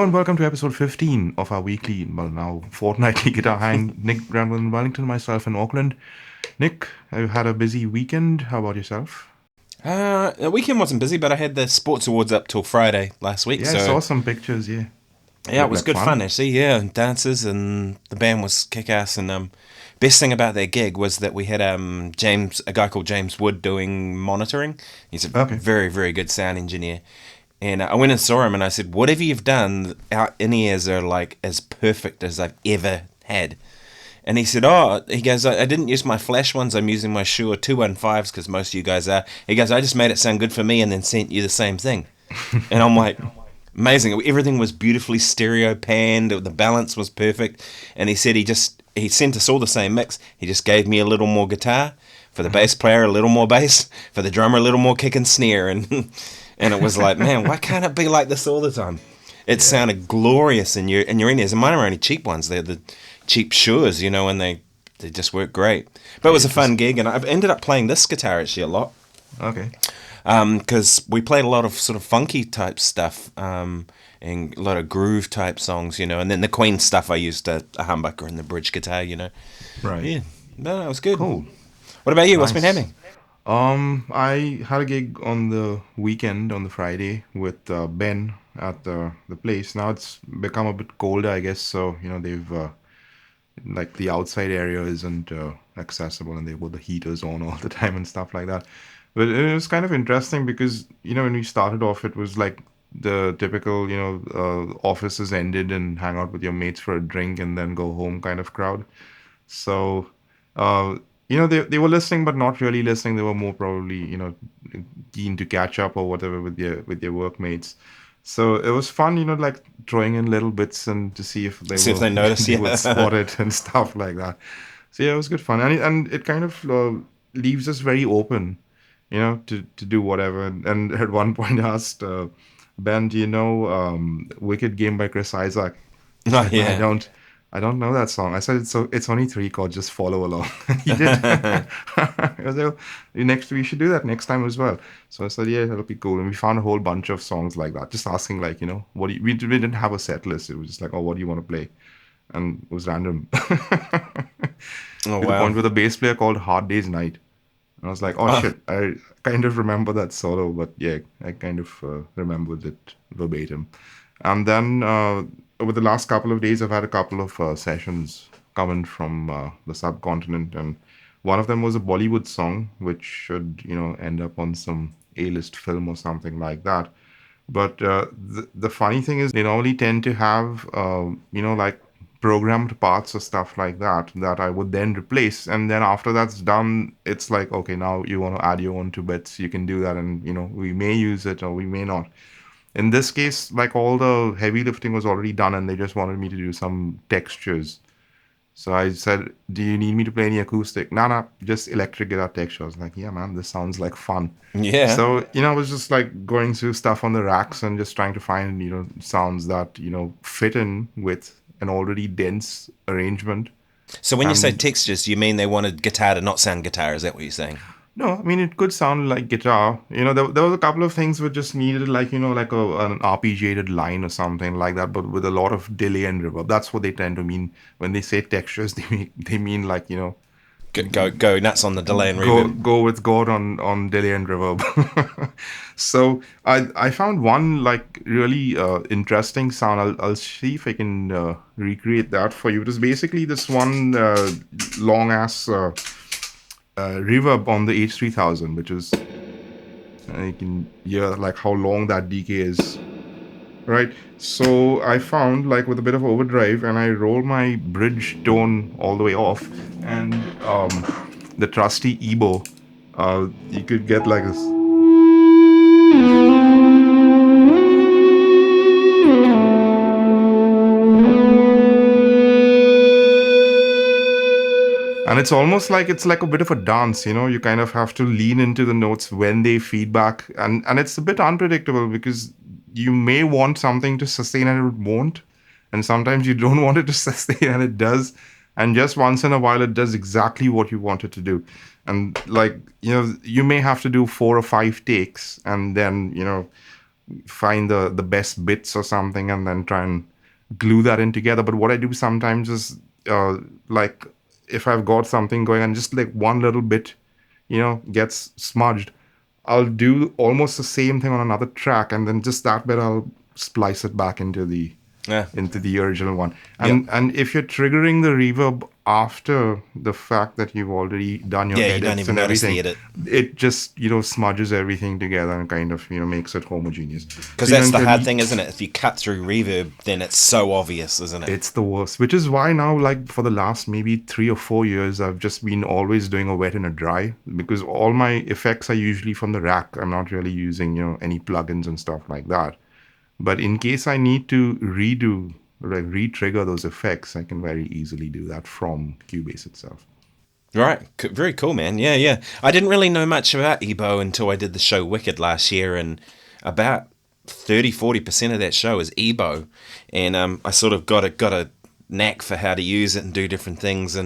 and welcome to episode 15 of our weekly, well, now fortnightly guitar hang. Nick Granville in Wellington, myself in Auckland. Nick, I've had a busy weekend. How about yourself? The weekend wasn't busy, but I had the sports awards up till Friday last week. Yeah, I So saw some pictures, yeah. yeah, it Looked was like good fun fun. actually. Yeah, and dances and the band was kick ass. And best thing about that gig was that we had a guy called James Wood doing monitoring. He's a Okay. very good sound engineer. And I went and saw him, and I said, "Whatever you've done, our in-ears are like as perfect as I've ever had." And he said, "Oh," he goes, "I didn't use my flash ones. I'm using my Shure 215s because most of you guys are." He goes, "I just made it sound good for me and then sent you the same thing." And I'm like, amazing. Everything was beautifully stereo panned. The balance was perfect. And he said he sent us all the same mix. He just gave me a little more guitar, for the bass player a little more bass, for the drummer a little more kick and snare, and and it was like, man, why can't it be like this all the time? It Yeah. sounded glorious in your in-ears, and mine are only cheap ones. They're the cheap Shures, and they just work great. But it was Yeah, a fun just gig, and I've ended up playing this guitar actually a lot okay. because we played a lot of sort of funky type stuff, and a lot of groove type songs, and then the Queen stuff I used a humbucker and the bridge guitar. Right. Yeah, no, it was good. Cool. What about you? What's been Nice. happening? I had a gig on the weekend, on the Friday, with Ben at the place. Now it's become a bit colder, I guess, so, they've like the outside area isn't accessible and they put the heaters on all the time and stuff like that. But it was kind of interesting because, when we started off, it was like the typical, offices ended and hang out with your mates for a drink and then go home kind of crowd. So, uh, they were listening, but not really listening. They were more probably, keen to catch up or whatever with their workmates. So it was fun, like throwing in little bits and to see if See if they notice. they would Yeah. spot it and stuff like that. So yeah, it was good fun, and it kind of leaves us very open, to do whatever. And at one point, I asked Ben, "Do you know Wicked Game by Chris Isaac?" He Oh said, "No, I yeah. don't. I don't know that song." I said, it's only three chords. Just follow along." And he did. I was like, we should do that next time as well." So I said, "Yeah, that'll be cool." And we found a whole bunch of songs like that. Just asking, like, we didn't have a set list. It was just like, "Oh, what do you want to play?" And it was random. Oh To the wow. point with a bass player called Hard Day's Night. And I was like, "Oh Oh, shit, I kind of remember that solo, but yeah, I kind of remembered it verbatim." And then over the last couple of days, I've had a couple of sessions coming from the subcontinent, and one of them was a Bollywood song, which should, end up on some A-list film or something like that. But the funny thing is, they normally tend to have, like programmed parts or stuff like that I would then replace. And then after that's done, it's like, okay, now you want to add your own two bits, you can do that. And, we may use it or we may not. In this case, like all the heavy lifting was already done and they just wanted me to do some textures. So I said, "Do you need me to play any acoustic?" "No, no, just electric guitar texture." I was like, "Yeah, man, this sounds like fun." yeah. So, I was just like going through stuff on the racks and just trying to find, sounds that, fit in with an already dense arrangement. So when you say And textures, you mean they wanted guitar to not sound guitar? Is that what you're saying? no, I mean, it could sound like guitar. There was a couple of things which just needed, like, like an arpeggiated line or something like that, but with a lot of delay and reverb. That's what they tend to mean when they say textures. They mean like, Go nuts on the delay and go reverb. go with God on delay and reverb. So I found one like really interesting sound. I'll see if I can recreate that for you. It was basically this one long ass reverb on the H3000, which is you can hear like how long that decay is. Right. So I found like with a bit of overdrive and I roll my bridge tone all the way off and the trusty Ebo, you could get like this. And it's like a bit of a dance, you kind of have to lean into the notes when they feedback, and it's a bit unpredictable because you may want something to sustain and it won't, and sometimes you don't want it to sustain and it does, and just once in a while it does exactly what you want it to do. And like, you may have to do 4 or 5 takes and then, find the best bits or something and then try and glue that in together. But what I do sometimes is like if I've got something going and just like one little bit, gets smudged, I'll do almost the same thing on another track, and then just that bit I'll splice it back Yeah. into the original one. Yep. And if you're triggering the reverb after the fact that you've already done your Yeah, you don't edits even and notice the everything, edit. it just smudges everything together and kind of makes it homogeneous. Because So that's the until hard thing, isn't it? If you cut through reverb, then it's so obvious, isn't it? it's the worst, which is why now, like for the last maybe 3 or 4 years, I've just been always doing a wet and a dry, because all my effects are usually from the rack. I'm not really using any plugins and stuff like that. But in case I need to redo, like re-trigger those effects, I can very easily do that from Cubase itself. Right. Very cool, man. Yeah, yeah. I didn't really know much about Ebo until I did the show Wicked last year, and about 30-40% of that show is Ebo. And I sort of got a knack for how to use it and do different things,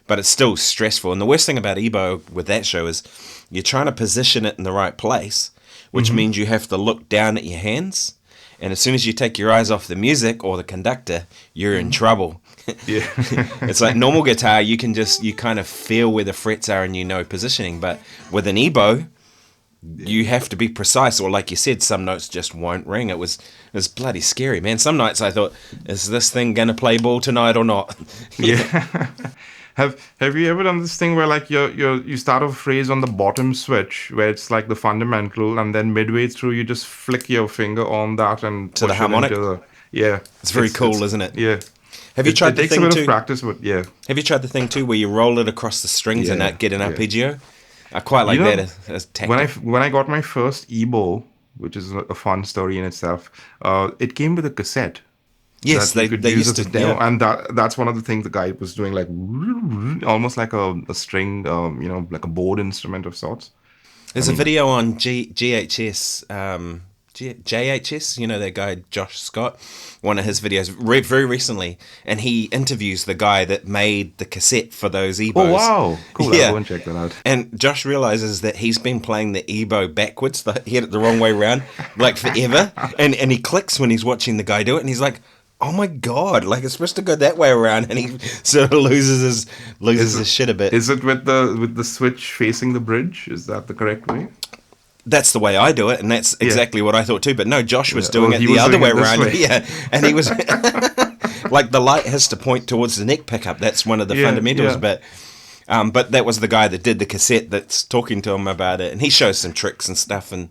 but it's still stressful. And the worst thing about Ebo with that show is you're trying to position it in the right place, which means you have to look down at your hands. And as soon as you take your eyes off the music or the conductor, you're in trouble. Yeah. It's like normal guitar, you kind of feel where the frets are and positioning. But with an Ebo, you have to be precise, or like you said, some notes just won't ring. It was bloody scary, man. Some nights I thought, is this thing gonna play ball tonight or not? Yeah. Have you ever done this thing where like you start a phrase on the bottom switch where it's like the fundamental, and then midway through you just flick your finger on that and To the push it harmonic? into the yeah. It's very cool, isn't it? Yeah. Have you tried It the takes a thing bit too? of practice, but yeah. Have you tried the thing too where you roll it across the strings and Yeah, get an yeah. arpeggio? I quite like You know, that as tactic. when I got my first Ebo, which is a fun story in itself, it came with a cassette Yes, that you could they use used as to. a demo, Yeah. and that's one of the things the guy was doing, like almost like a string, like a board instrument of sorts. I There's a mean, video on GHS, JHS, you know that guy Josh Scott, one of his videos very recently, and he interviews the guy that made the cassette for those Ebos. oh wow, cool! I'll Yeah. go and check that out. And Josh realizes that he's been playing the Ebo backwards, he had it the wrong way around, like forever. And he clicks when he's watching the guy do it, and he's like, "Oh my god! Like it's supposed to go that way around." And he sort of loses his shit a bit. Is it with the switch facing the bridge? Is that the correct way? That's the way I do it, and that's exactly what I thought too. But no, Josh was doing it he the was other doing way it this around. way. Yeah, and he was like the light has to point towards the neck pickup. That's one of the fundamentals. Yeah. But that was the guy that did the cassette that's talking to him about it, and he shows some tricks and stuff. And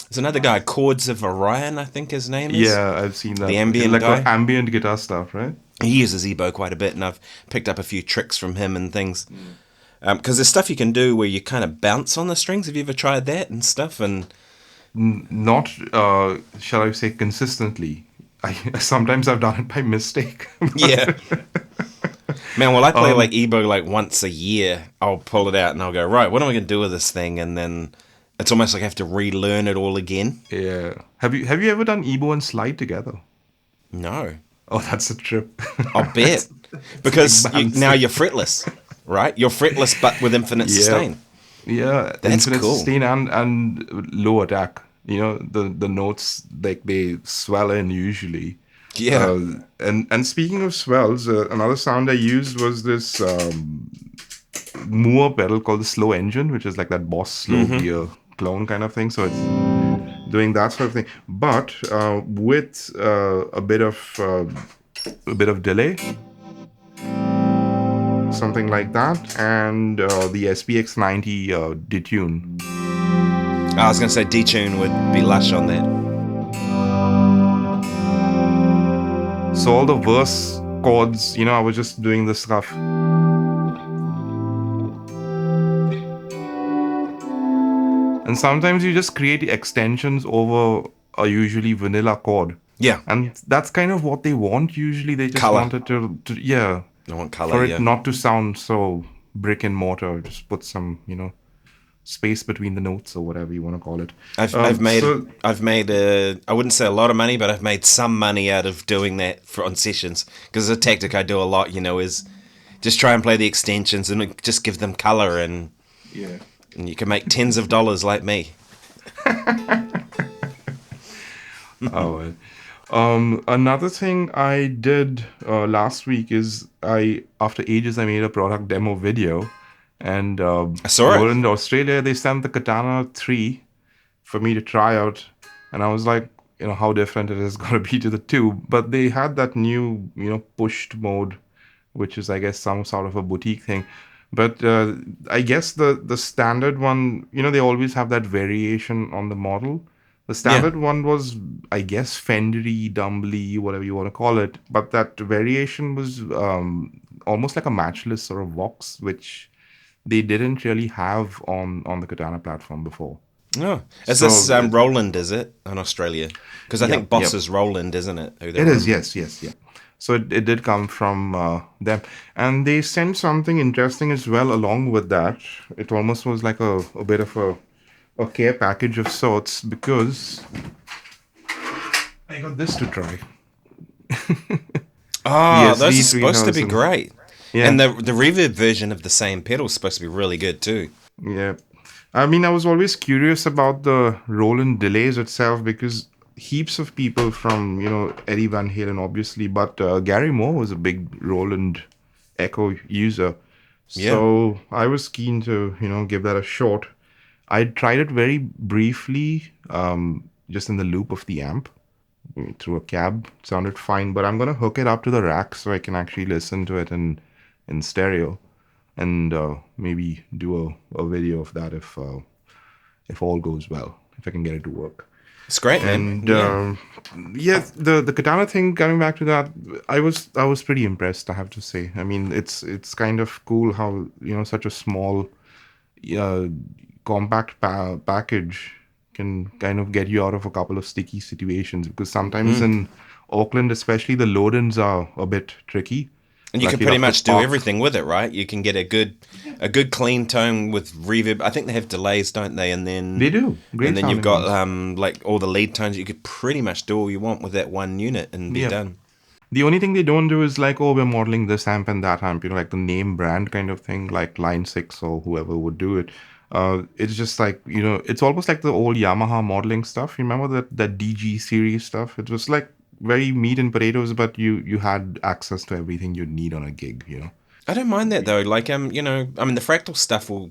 there's another guy, Chords of Orion, I think his name is. Yeah, I've seen that. The ambient like guy? ambient guitar stuff, right? He uses Ebo quite a bit, and I've picked up a few tricks from him and things. Because there's stuff you can do where you kind of bounce on the strings. Have you ever tried that and stuff? And Not, shall I say, consistently. Sometimes I've done it by mistake. yeah. Man, well, I play like Ebo like once a year. I'll pull it out and I'll go, right, what am I going to do with this thing? And then it's almost like I have to relearn it all again. Yeah. Have you ever done Ebo and slide together? No. Oh, that's a trip. I'll bet. Because bouncing. now you're fretless, right? You're fretless but with infinite sustain. Yeah, That's infinite cool. sustain and low attack. The notes, like they swell in usually. Yeah. And speaking of swells, another sound I used was this Moore pedal called the Slow Engine, which is like that Boss slow gear clone kind of thing. So it's doing that sort of thing, but with a bit of delay, something like that, and the SPX 90 detune. I was going to say detune would be lush on that. So all the verse chords, I was just doing this stuff. And sometimes you just create extensions over a usually vanilla chord. Yeah. And that's kind of what they want usually. They just Colour. want it to yeah. I want colour, For it yeah. not to sound so brick and mortar. Just put some, space between the notes or whatever you want to call it. I've made I wouldn't say a lot of money, but I've made some money out of doing that on sessions, because a tactic I do a lot, is just try and play the extensions and just give them color, and Yeah. you can make tens of dollars like me. Oh, well. Another thing I did last week is after ages, I made a product demo video, and I saw it. Roland Australia, they sent the Katana 3 for me to try out, and I was like, how different it is going to be to the 2. But they had that new, pushed mode, which is, I guess, some sort of a boutique thing. But I guess the standard one, they always have that variation on the model. The Yeah. standard one was, I guess, Fendery, Dumbly, whatever you want to call it. But that variation was almost like a matchless or a Vox, which they didn't really have on the Katana platform before. Oh, is this So, Roland? Is it in Australia? Because I think yep, Boss yep. is Roland, isn't it? Who It they're is, on. yes, yes, yeah. So it did come from them. And they sent something interesting as well along with that. It almost was like a bit of a care package of sorts because I got this to try. The Oh, those are supposed to be SD3000. great. Yeah, And the reverb version of the same pedal is supposed to be really good too. yeah. I mean, I was always curious about the Roland delays itself because heaps of people from, Eddie Van Halen, obviously, but Gary Moore was a big Roland Echo user. Yeah. So I was keen to, give that a shot. I tried it very briefly, just in the loop of the amp through a cab. It sounded fine, but I'm going to hook it up to the rack so I can actually listen to it in stereo and maybe do a video of that if all goes well, if I can get it to work. It's great, man. And Yeah. yeah, the katana thing. Coming back to that, I was pretty impressed. I have to say. I mean, it's kind of cool how such a small, uh, compact package can kind of get you out of a couple of sticky situations because sometimes Mm. in Auckland, especially the load-ins are a bit tricky. And you can Like you'd pretty have to much do park. everything with it, right? You can get a good clean tone with reverb. I think they have delays, don't they? They do And great then you've sounding got ones. like all the lead tones. You could pretty much do all you want with that one unit and be Yep. done. The only thing they don't do is like, oh, we're modeling this amp and that amp, like the name brand kind of thing, like Line 6 or whoever would do it. It's just like, it's almost like the old Yamaha modeling stuff. You remember that DG series stuff? It was like very meat and potatoes, but you had access to everything you'd need on a gig. I don't mind that though. Like I mean the fractal stuff will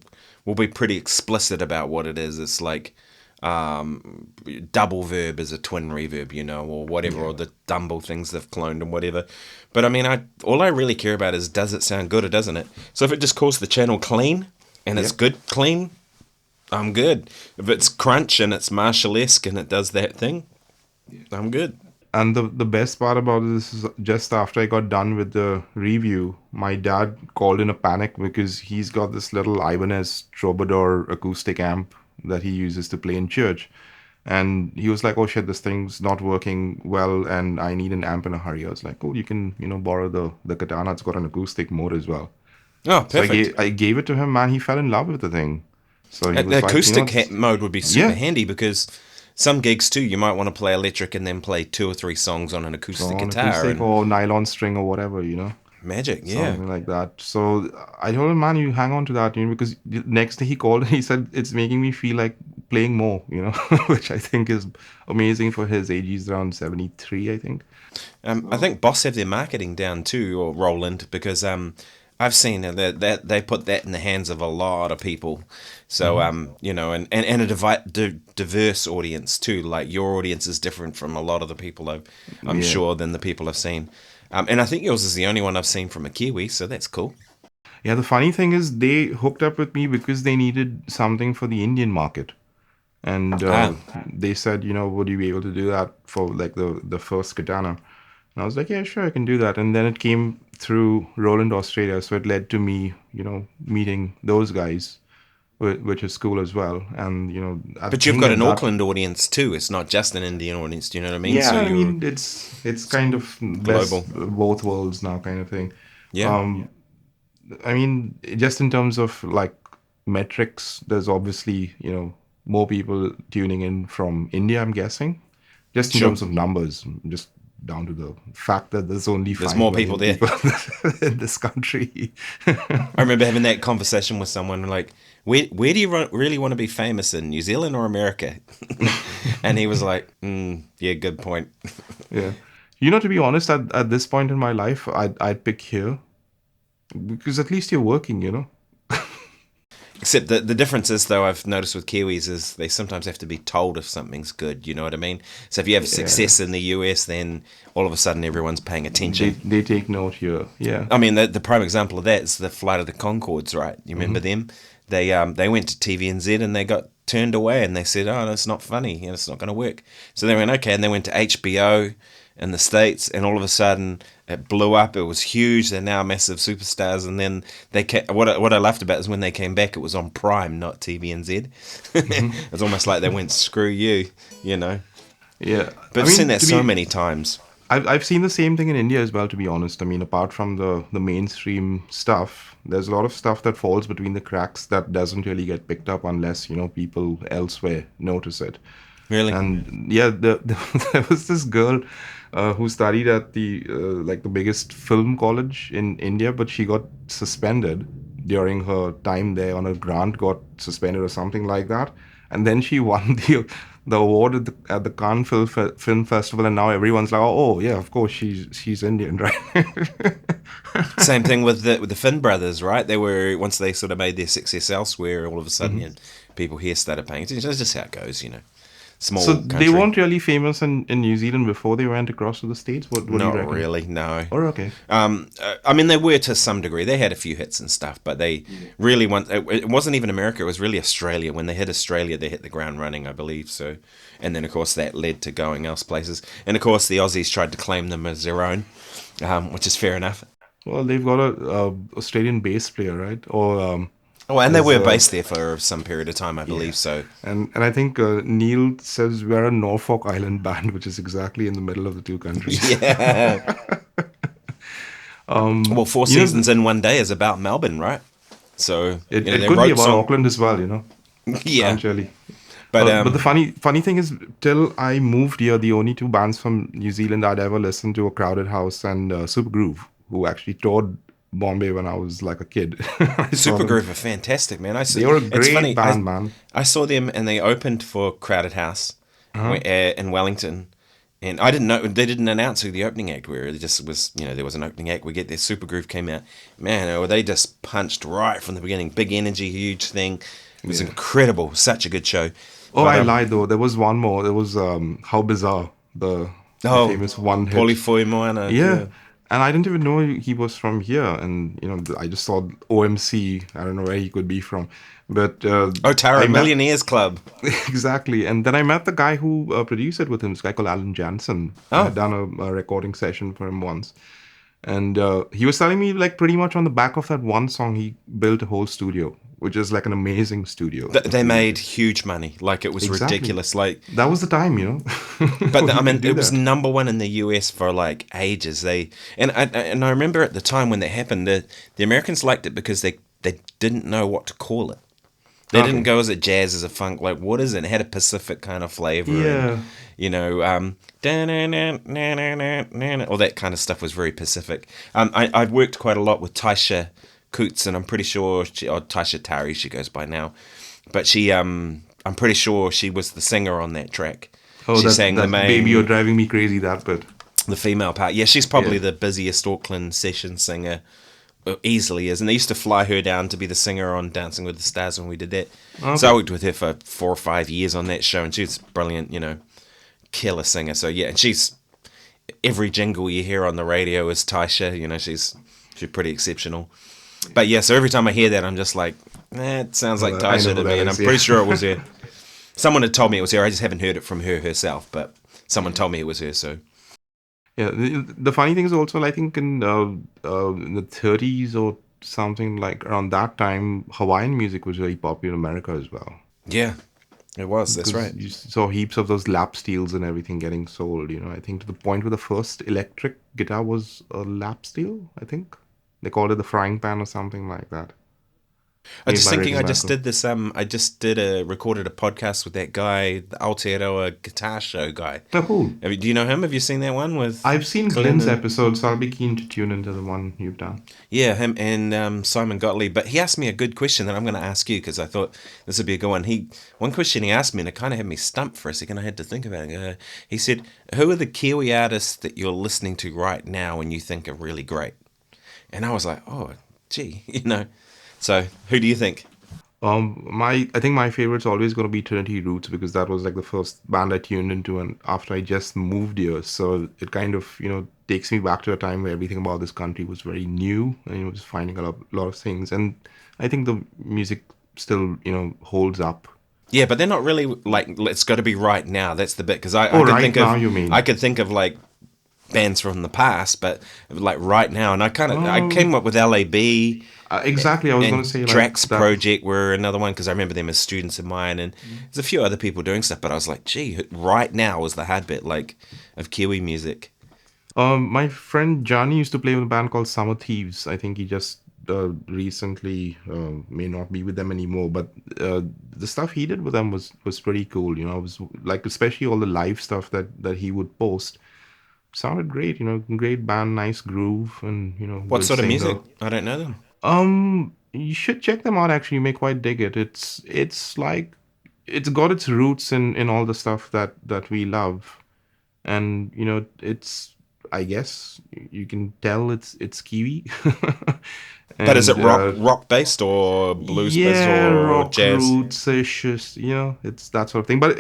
be pretty explicit about what it is. It's like double verb is a twin reverb, or whatever, Yeah. or the Dumble things they've cloned and whatever. But I mean, all I really care about is does it sound good or doesn't it? So if it just calls the channel clean and it's Yep. good clean, I'm good. If it's crunch and it's Marshall-esque and it does that thing, I'm good. And the best part about this is just after I got done with the review, my dad called in a panic because he's got this little Ibanez Troubadour acoustic amp that he uses to play in church. And he was like, oh shit, this thing's not working well and I need an amp in a hurry. I was like, oh, you can, borrow the Katana. It's got an acoustic mode as well. Oh, So I perfect. gave it to him, man. He fell in love with the thing. So he The was like, acoustic mode would be super yeah, handy because some gigs too, you might want to play electric and then play two or three songs on an so acoustic on guitar acoustic and or nylon string or whatever. magic. Yeah. Something like that. So I told him, man, you hang on to that, because the next day he called and he said it's making me feel like playing more, which I think is amazing for his age. He's around 73, I think. I So think Boss have their marketing down too, or Roland, because I've seen that they put that in the hands of a lot of people. So mhm. and a diverse audience too. Like your audience is different from a lot of the people I'm Yeah. sure than the people I've seen. And I think yours is the only one I've seen from a Kiwi, so that's cool. Yeah, the funny thing is they hooked up with me because they needed something for the Indian market. And Ah, they said, would you be able to do that for like the first katana? And I was like, yeah, sure, I can do that. And then it came through Roland Australia, so it led to me, meeting those guys, which is cool as well. And I but you've think got at an that, Auckland audience too. It's not just an Indian audience. Do you know what I mean? yeah, So I you're mean, it's kind of global. best both worlds now, kind of thing. Yeah, Um, I mean, just in terms of like metrics, there's obviously, more people tuning in from India, I'm guessing. Just in sure. terms of numbers, just down to the fact that there's only There's 5 more people million there. people in this country. I remember having that conversation with someone like, where do you really want to be famous in, New Zealand or America? And he was like, yeah, good point. Yeah. To be honest, at this point in my life, I'd pick here because at least you're working. Except that the difference is, though, I've noticed with Kiwis is they sometimes have to be told if something's good. You know what I mean? So if you have Yeah. success in the US, then all of a sudden everyone's paying They attention. they take note here. Yeah. I mean, the prime example of that is the Flight of the Concords, right? You remember them? They went to TVNZ and they got turned away, and they said, "Oh, it's not funny. It's not going to work." So they went okay, and they went to HBO in the States, and all of a sudden it blew up. It was huge. They're now massive superstars, and then what I laughed about is when they came back, it was on Prime, not TVNZ. It's almost like they went, "Screw you," you know. Yeah. But I I've seen mean, that to so be many times. I've seen the same thing in India as well, to be honest. I mean, apart from the mainstream stuff, there's a lot of stuff that falls between the cracks that doesn't really get picked up unless, people elsewhere notice it. Really. And yeah, there was this girl who studied at the biggest film college in India, but she got suspended during her time there on a grant, got suspended or something like that, and then she won the award at the Cannes Film Festival, and now everyone's like, oh yeah, of course she's Indian, right? Same thing with the Finn brothers, right? They were once they sort of made their success elsewhere, all of a sudden, people here started paying attention. That's just how it goes, So Small they country. weren't really famous in New Zealand before they went across to the States. What do you Not reckon? really, no. Oh, okay. I mean, they were to some degree. They had a few hits and stuff, but they really want. It wasn't even America. It was really Australia. When they hit Australia, they hit the ground running, I believe. So, and then of course that led to going else places. And of course the Aussies tried to claim them as their own, which is fair enough. Well, they've got a Australian bass player, right? Or Oh, and they there's were based there for some period of time, I yeah, believe. So, and I think Neil says we're a Norfolk Island band, which is exactly in the middle of the two countries. yeah. Well, Four You know, Seasons in One Day is about Melbourne, right? So it they could be wrote about song. Auckland as well. Yeah, Can't really. but But the funny thing is, till I moved here, the only two bands from New Zealand I'd ever listened to were Crowded House and Super Groove, who actually toured Bombay when I was like a kid. I saw them. Supergroove are fantastic, man. They were a It's great funny. band, man. I saw them and they opened for Crowded House Uh-huh. in Wellington, and I didn't know they didn't announce who the opening act were. It just was, there was an opening act. We get there. Supergroove came out. Man, they just punched right from the beginning. Big energy, huge thing. It was Yeah. incredible. Such a good show. Oh, But I lied though. There was one more. There was How Bizarre, the oh, famous one hit. Paulie Moana, Yeah. yeah. And I didn't even know he was from here. And I just saw OMC. I don't know where he could be from, but I Otara met Millionaires Club. exactly. And then I met the guy who produced it with him. This guy called Alan Jansen. I had Oh, done a recording session for him once, and he was telling me like pretty much on the back of that one song, he built a whole studio, which is like an amazing studio. If they you made huge money. Like it was exactly, ridiculous. Like that was the time, But when I you mean, could do it was that. number one in the US for like ages. And I remember at the time when that happened, the Americans liked it because they didn't know what to call it. They didn't Okay. go as a jazz, as a funk. Like what is it? It had a Pacific kind of flavor, and Yeah. all that kind of stuff was very Pacific. I'd worked quite a lot with Taisha Coots, and I'm pretty sure or Taisha Tari she goes by now, but I'm pretty sure she was the singer on that track. Oh, She that sang the that baby, you're main, driving me crazy. That bit. the female part. Yeah, she's Yeah. probably the busiest Auckland session singer, easily is. And they used to fly her down to be the singer on Dancing with the Stars when we did that. So I Okay. worked with her for 4 or 5 years on that show, and she's brilliant, killer singer. So yeah, and she's every jingle you hear on the radio is Taisha. She's pretty exceptional. But yeah, so every time I hear that, I'm just like, it sounds like I know Taisha who to that me, and I'm is. pretty Yeah. sure it was her. Someone had told me it was her. I just haven't heard it from her herself, but someone told me it was her. So Yeah. The funny thing is also, I think in the 30s or something like around that time, Hawaiian music was very popular in America as well. yeah, it was. That's Because right. you saw heaps of those lap steels and everything getting sold. I think to the point where the first electric guitar was a lap steel. I think they called it the frying pan or something like that. I was made just my thinking, rigging I back just home. did this. I just did recorded a podcast with that guy, the Aotearoa guitar show guy. Oh, cool. Do you know him? Have you seen that one with I've seen Glenn Glenn's and episode, so I'll be keen to tune into the one you've done. yeah, him and Simon Gottlieb? But he asked me a good question that I'm going to ask you because I thought this would be a good one. One question he asked me, and it kind of had me stumped for a second. I had to think about it. He said, "Who are the Kiwi artists that you're listening to right now and you think are really great?" And I was like, "Oh, gee, you know." So, who do you think? I think my favorite's always going to be Trinity Roots because that was like the first band I tuned into, and after I just moved here, so it kind of takes me back to a time where everything about this country was very new, and just finding lot of things, and I think the music still holds up. Yeah, but they're not really like it's got to be right now. That's the bit because I Oh, could right think now of you mean? like bands from the past, but like right now, and I came Um, up with LAB exactly. I was going and to say like Drax that. Project were another one because I remember them as students of mine, and there's a few other people doing stuff. But I was like, gee, right now was the hard bit like of Kiwi music. My friend Johnny used to play with a band called Summer Thieves. I think he just recently may not be with them anymore, but the stuff he did with them was pretty cool. It was like especially all the live stuff that he would post sounded great. Great band, nice groove, and What good sort of singer. music? I don't know them. You should check them out. Actually, you may quite dig it. It's like it's got its roots in all the stuff that we love, and it's I guess you can tell it's Kiwi, But is it and rock based or blues based yeah, or rock jazz? roots ish, it's that sort of thing. But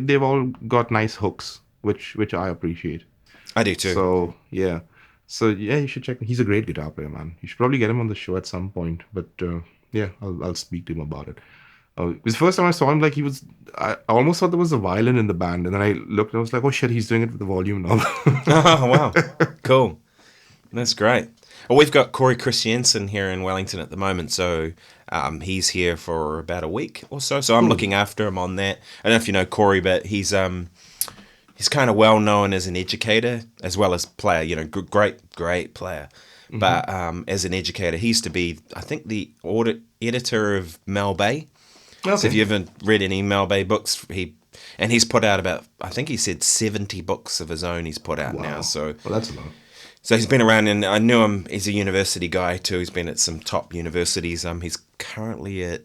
they've all got nice hooks, which I appreciate. I do too. So yeah, you should check. He's a great guitar player, man. You should probably get him on the show at some point. But yeah, I'll speak to him about it. It was the first time I saw him, like I almost thought there was a violin in the band, and then I looked and I was like, oh shit, he's doing it with the volume now. Oh wow, cool. That's great. Well, we've got Corey Christiansen here in Wellington at the moment, so he's here for about a week or so. So I'm Cool. looking after him on that. I don't know if you know Corey, but he's kind of well known as an educator as well as player. Great player. But as an educator, he used to be, I think, the editor of Mel Bay. So if Okay. you haven't read any Mel Bay books, he's put out about, I think he said 70 books of his own he's put out now. Wow. So Well, that's a lot. he's been around, and I knew him. He's a university guy too. He's been at some top universities. He's currently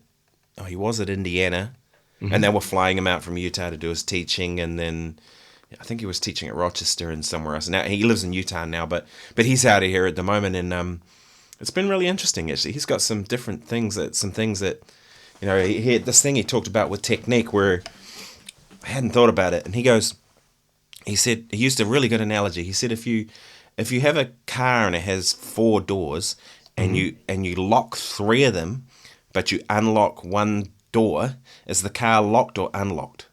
he was at Indiana, and they were flying him out from Utah to do his teaching, and then I think he was teaching at Rochester and somewhere else. Now he lives in Utah now, but he's out of here at the moment, and it's been really interesting actually. He's got some different things that he had this thing he talked about with technique where I hadn't thought about it, and he said he used a really good analogy. He said if you have a car and it has four doors and you lock three of them, but you unlock one door, is the car locked or unlocked?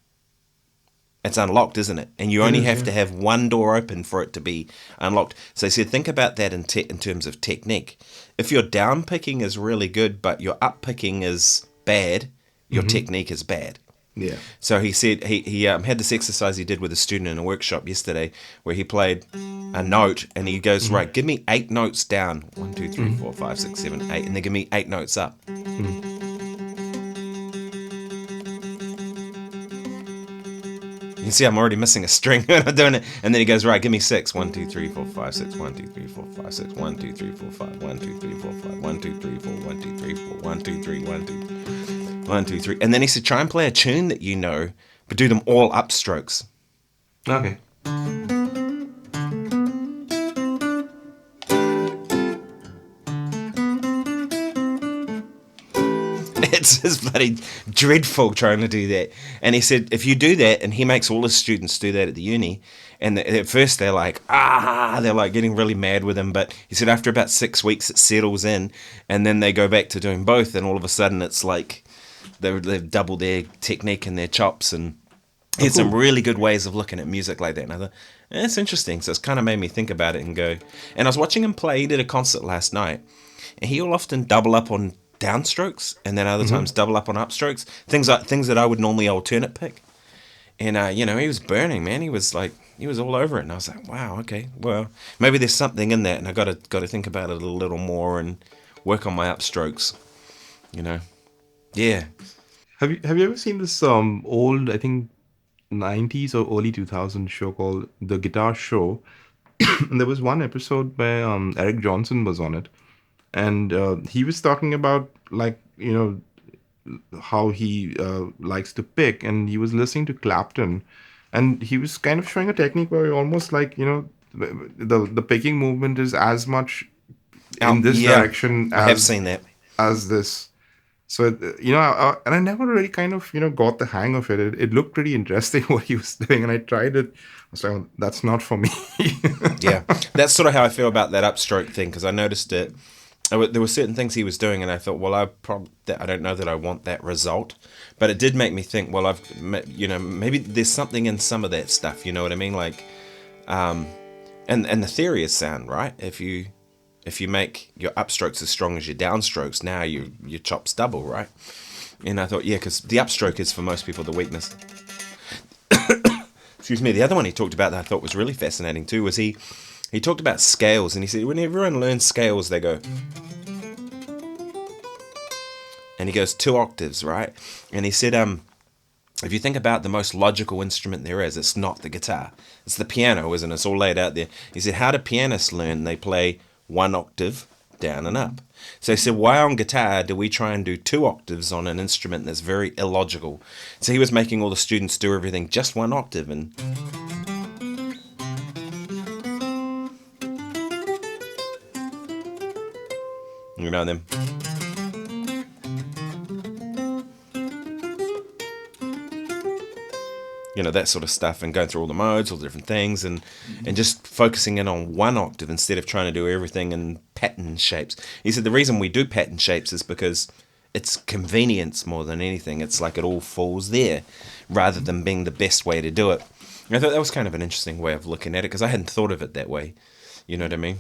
It's unlocked, isn't it? And you It only is, have yeah. to have one door open for it to be unlocked. So he said, think about that in terms of technique. If your down picking is really good, but your up picking is bad, your technique is bad. Yeah. So he said he had this exercise he did with a student in a workshop yesterday where he played a note and he goes, right, give me 8 notes down. 1, 2, 3, 4, 5, 6, 7, 8, and then give me 8 notes up. You can see I'm already missing a string when I'm doing it. And then he goes, right, give me 6. 1, 2, 3, 4, 5, 6, 1, 2, 3, 4, 5, 6, 1, 2, 3, 4, 5, 1, 2, 3, 4, 5, 1, 2, 3, 4, 1, 2, 3, 4, 1, 2, 3, 1, 2, 1, 2, 3. And then he said, try and play a tune that you know, but do them all upstrokes. Okay. It's just bloody dreadful trying to do that. And he said, if you do that, and he makes all his students do that at the uni, and at first they're like, they're like getting really mad with him. But he said after about 6 weeks, it settles in, and then they go back to doing both, and all of a sudden it's like they've doubled their technique and their chops, and he Oh, had some cool. really good ways of looking at music like that. And I thought, that's interesting. So it's kind of made me think about it and go. And I was watching him play. He did a concert last night, and he'll often double up on downstrokes, and then other times double up on upstrokes. Things that I would normally alternate pick. And he was burning, man. He was all over it, and I was like, wow, okay, well, maybe there's something in that, and I got to think about it a little more and work on my upstrokes. You know, yeah. Have you ever seen this old, I think, 90s or early 2000s show called The Guitar Show? And there was one episode where Eric Johnson was on it, and he was talking about, like, how he likes to pick, and he was listening to Clapton, and he was kind of showing a technique where almost like, the picking movement is as much Oh, in this yeah. direction I have as seen that. this. So, and I never really kind of, got the hang of it. It looked pretty interesting what he was doing, and I tried it. I was like, "Oh, that's not for me." Yeah, that's sort of how I feel about that upstroke thing because I noticed it. There were certain things he was doing, and I thought, well, I don't know that I want that result, but it did make me think. Well, maybe there's something in some of that stuff. You know what I mean? Like, and the theory is sound, right? If you make your upstrokes as strong as your downstrokes, now your chops double, right? And I thought, yeah, because the upstroke is for most people the weakness. Excuse me. The other one he talked about that I thought was really fascinating too was he talked about scales, and he said when everyone learns scales, they go, and he goes 2 octaves, right? And he said, if you think about the most logical instrument there is, it's not the guitar, it's the piano, isn't it? It's all laid out there. He said, how do pianists learn? They play 1 octave down and up. So he said, why on guitar do we try and do 2 octaves on an instrument that's very illogical? So he was making all the students do everything just 1 octave, and you know them. That sort of stuff, and going through all the modes, all the different things, and just focusing in on 1 octave instead of trying to do everything in pattern shapes. He said the reason we do pattern shapes is because it's convenience more than anything. It's like it all falls there rather than being the best way to do it. And I thought that was kind of an interesting way of looking at it because I hadn't thought of it that way. You know what I mean?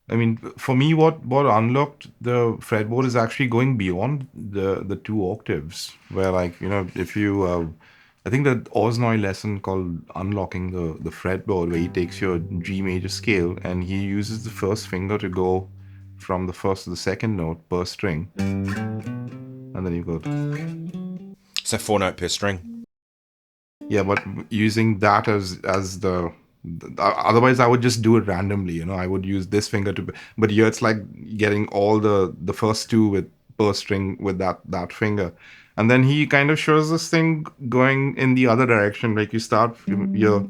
I mean, for me, what unlocked the fretboard is actually going beyond the 2 octaves, where, like, if you, I think the Osnoy lesson called unlocking the fretboard, where he takes your G major scale and he uses the first finger to go from the first to the second note per string, and then you go, So 4 note per string. yeah, but using that as otherwise I would just do it randomly. I would use this finger but here it's like getting all the first two with per string with that finger, and then he kind of shows this thing going in the other direction. Like you start your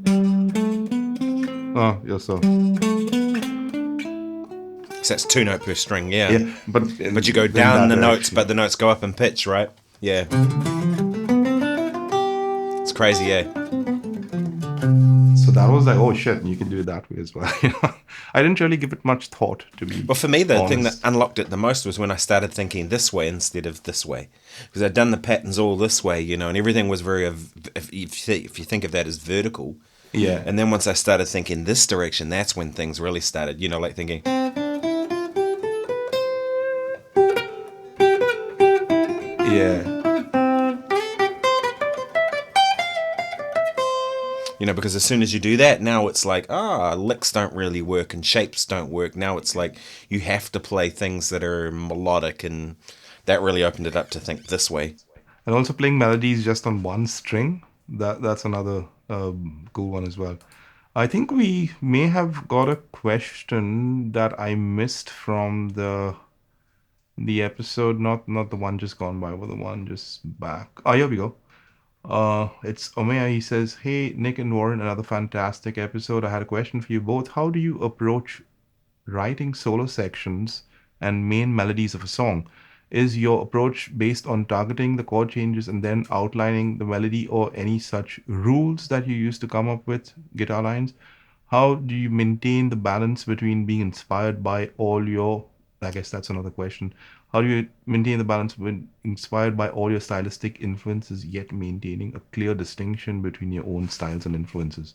oh yeah, so So that's 2 note per string, yeah. yeah, but But you go in down that the notes, direction. but the notes go up in pitch, right? Yeah. It's crazy, eh? So that was like, oh shit, you can do it that way as well. I didn't really give it much thought, to be Well, for me, the thing that honest. unlocked it the most was when I started thinking this way instead of this way, because I'd done the patterns all this way, and everything was very. If you think of that as vertical, Yeah, and then once I started thinking this direction, that's when things really started. Like thinking, yeah, because as soon as you do that, now it's like, licks don't really work and shapes don't work. Now it's like you have to play things that are melodic, and that really opened it up to think this way. and also playing melodies just on one string. That's another cool one as well. I think we may have got a question that I missed from the episode, not the one just gone by, but the one just back. Oh, here we go. It's Omeya. He says, "Hey, Nick and Warren, another fantastic episode. I had a question for you both. How do you approach writing solo sections and main melodies of a song? Is your approach based on targeting the chord changes and then outlining the melody, or any such rules that you use to come up with guitar lines? How do you maintain the balance between being inspired by all your, I guess that's another question. How do you maintain the balance when inspired by all your stylistic influences, yet maintaining a clear distinction between your own styles and influences?"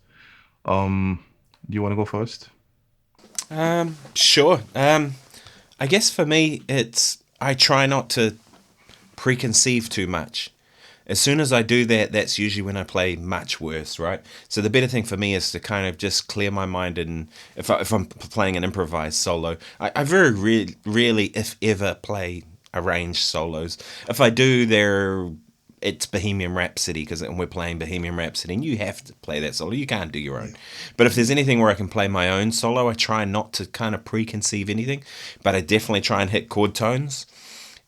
Do you want to go first? Sure. I guess for me, it's I try not to preconceive too much. As soon as I do that, that's usually when I play much worse, right? So the better thing for me is to kind of just clear my mind, and if I'm playing an improvised solo, I very rarely, if ever, play arrange solos. If I do, it's Bohemian Rhapsody because we're playing Bohemian Rhapsody, and you have to play that solo. You can't do your own. But if there's anything where I can play my own solo, I try not to kind of preconceive anything. But I definitely try and hit chord tones,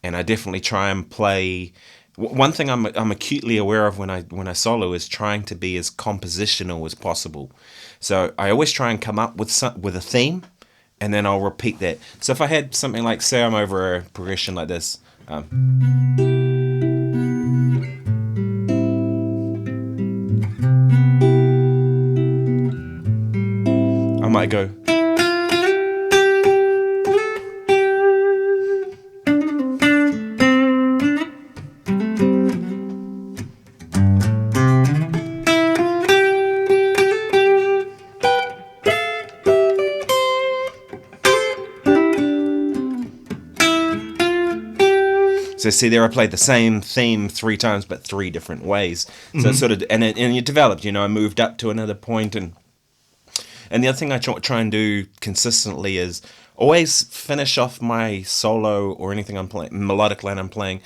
and I definitely try and play. One thing I'm acutely aware of when I solo is trying to be as compositional as possible. So I always try and come up with a theme, and then I'll repeat that. So if I had something like, say, I'm over a progression like this, I might go. So see there, I played the same theme three times, but three different ways. So it sort of, and it developed. I moved up to another point, and the other thing I try and do consistently is always finish off my solo or anything I'm playing, melodic line I'm playing.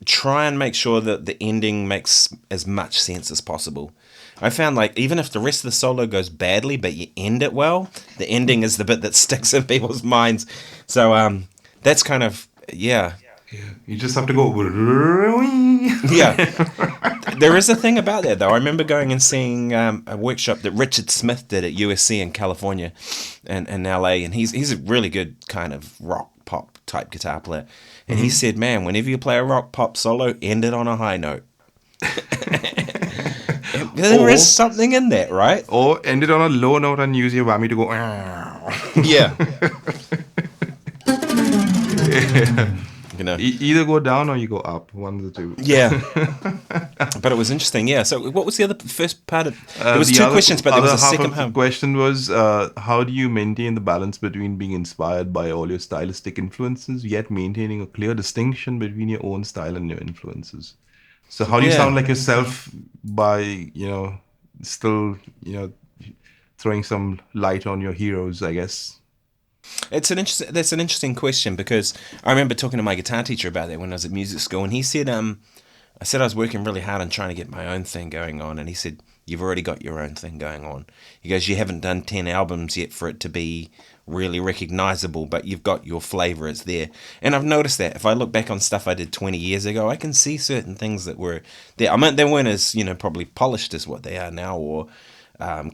Try and make sure that the ending makes as much sense as possible. I found like even if the rest of the solo goes badly, but you end it well, the ending is the bit that sticks in people's minds. So that's kind of yeah. Yeah. You just have to go. Yeah, there is a thing about that though. I remember going and seeing a workshop that Richard Smith did at USC in California, and in LA, and he's a really good kind of rock pop type guitar player. And he said, "Man, whenever you play a rock pop solo, end it on a high note." There Or is something in that, right? or end it on a low note and use your whammy to go. Yeah, you know. Either go down or you go up. One of the two. Yeah, but it was interesting. Yeah. So, what was the other first part of? There was The two other, questions, but there was other a half second of the half. question was how do you maintain the balance between being inspired by all your stylistic influences, yet maintaining a clear distinction between your own style and your influences? So how do you Yeah. sound like yourself by, still, throwing some light on your heroes, I guess? That's an interesting question because I remember talking to my guitar teacher about that when I was at music school, and he said, I said I was working really hard on trying to get my own thing going on, and he said, "You've already got your own thing going on." He goes, "You haven't done 10 albums yet for it to be really recognizable, but you've got your flavor. It's there." And I've noticed that if I look back on stuff I did 20 years ago, I can see certain things that were there. I mean, they weren't as probably polished as what they are now, or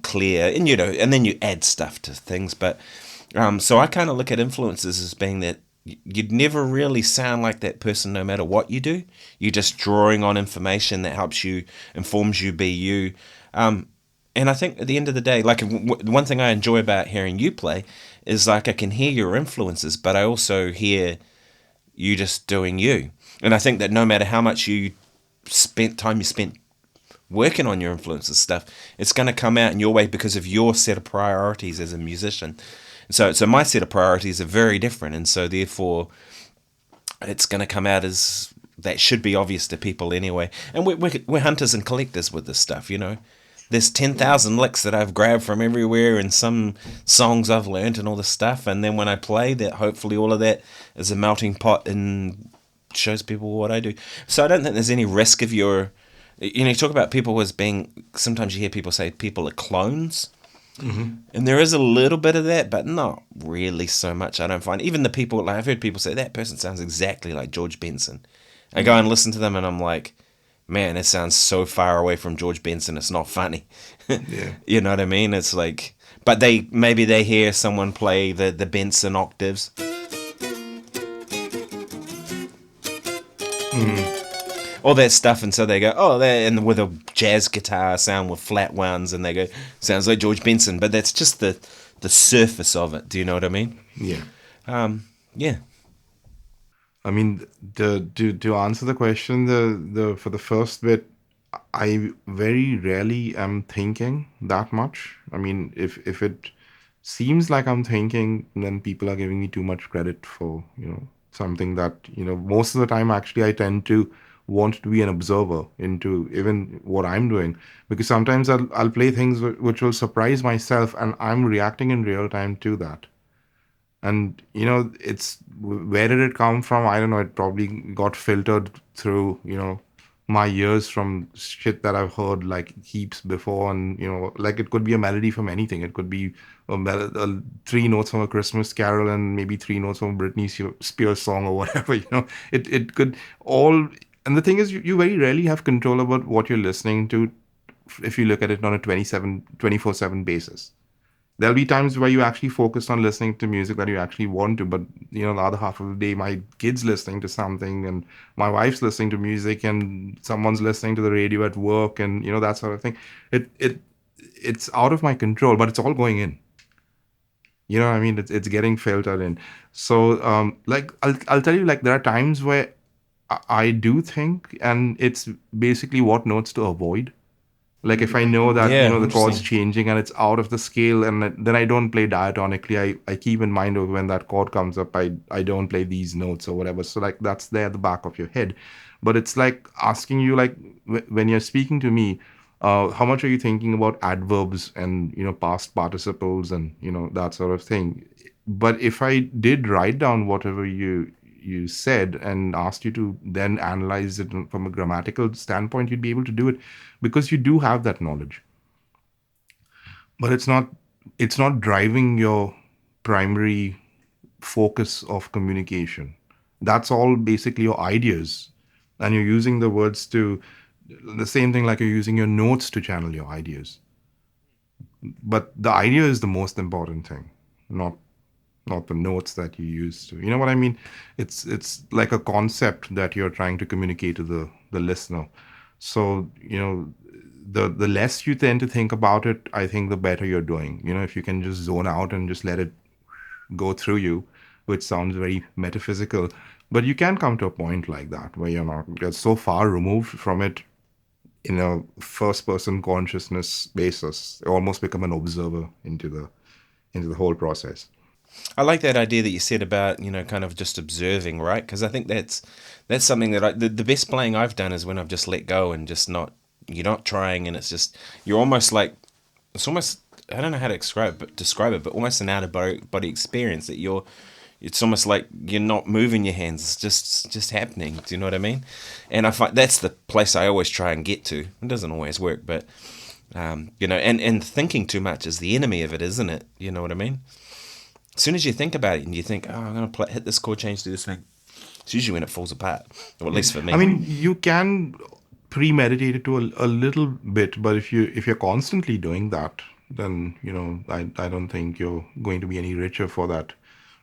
clear, and and then you add stuff to things, but. So I kind of look at influences as being that you'd never really sound like that person no matter what you do. You're just drawing on information that helps you, informs you be you. And I think at the end of the day, like one thing I enjoy about hearing you play is like I can hear your influences, but I also hear you just doing you. And I think that no matter how much you spent working on your influences stuff, it's going to come out in your way because of your set of priorities as a musician. So my set of priorities are very different, and so therefore it's going to come out as that should be obvious to people anyway. And we're hunters and collectors with this stuff, There's 10,000 licks that I've grabbed from everywhere, and some songs I've learned and all this stuff. And then when I play that, hopefully all of that is a melting pot and shows people what I do. So I don't think there's any risk of you talk about people as being, sometimes you hear people say people are clones. And there is a little bit of that, but not really so much, I don't find. Even the people, like I've heard people say, that person sounds exactly like George Benson. I go and listen to them and I'm like, man, it sounds so far away from George Benson, it's not funny. Yeah. You know what I mean? It's like, but maybe they hear someone play the Benson octaves. All that stuff, and so they go, oh, and with a jazz guitar sound with flat ones, and they go, sounds like George Benson, but that's just the surface of it. Do you know what I mean? Yeah. Yeah. I mean, to answer the question, the for the first bit, I very rarely am thinking that much. I mean, if it seems like I'm thinking, then people are giving me too much credit for something that most of the time actually I tend to want to be an observer into even what I'm doing, because sometimes I'll play things which will surprise myself and I'm reacting in real time to that. And it's where did it come from? I don't know. It probably got filtered through my years from shit that I've heard like heaps before. And like it could be a melody from anything. It could be three notes from a Christmas carol and maybe three notes from a Britney Spears song or whatever. It could all. And the thing is, you very rarely have control about what you're listening to if you look at it on a 24/7 basis. There'll be times where you actually focus on listening to music that you actually want to, but the other half of the day, my kid's listening to something, and my wife's listening to music, and someone's listening to the radio at work, and that sort of thing. It's out of my control, but it's all going in. What I mean? It's getting filtered in. So like I'll tell you, like there are times where I do think, and it's basically what notes to avoid. Like if I know that Yeah, the chord's interesting. changing and it's out of the scale, and then I don't play diatonically. I keep in mind of when that chord comes up, I don't play these notes or whatever. So like that's there at the back of your head. But it's like asking you, like when you're speaking to me, how much are you thinking about adverbs and past participles and that sort of thing. But if I did write down whatever you said and asked you to then analyze it from a grammatical standpoint, you'd be able to do it because you do have that knowledge. But it's not driving your primary focus of communication. That's all basically your ideas, and you're using the words to the same thing like you're using your notes to channel your ideas. But the idea is the most important thing, not the notes that you use to. You know what I mean? It's like a concept that you're trying to communicate to the listener. So the less you tend to think about it, I think the better you're doing. If you can just zone out and just let it go through you, which sounds very metaphysical, but you can come to a point like that where you're so far removed from it in a first person consciousness basis, you almost become an observer into the whole process. I like that idea that you said about kind of just observing, right? Because I think that's something that the best playing I've done is when I've just let go and just not you're not trying, and it's just you're almost like it's almost I don't know how to describe it, but almost an out of body experience that you're. It's almost like you're not moving your hands; it's just happening. Do you know what I mean? And I find that's the place I always try and get to. It doesn't always work, but and thinking too much is the enemy of it, isn't it? You know what I mean? As soon as you think about it and you think, oh, I'm going to hit this chord change, do this thing, it's usually when it falls apart, or at Yeah. least for I me. mean, you can premeditate it to a little bit, but if you're constantly doing that, then I don't think you're going to be any richer for that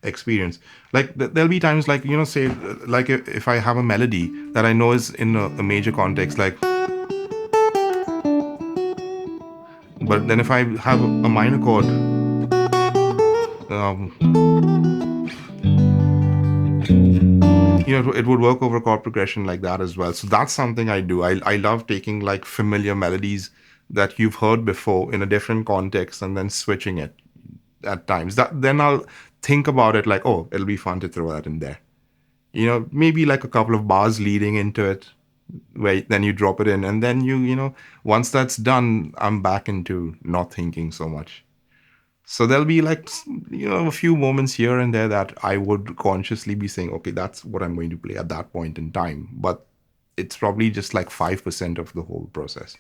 experience. Like there'll be times like say like if I have a melody that I know is in a major context, like, but then if I have a minor chord, it would work over chord progression like that as well. So that's something I do. I love taking like familiar melodies that you've heard before in a different context and then switching it at times. That then I'll think about it like, oh, it'll be fun to throw that in there. Maybe like a couple of bars leading into it, where then you drop it in, and then once that's done, I'm back into not thinking so much. So there'll be like a few moments here and there that I would consciously be saying, okay, that's what I'm going to play at that point in time. But it's probably just like 5% of the whole process.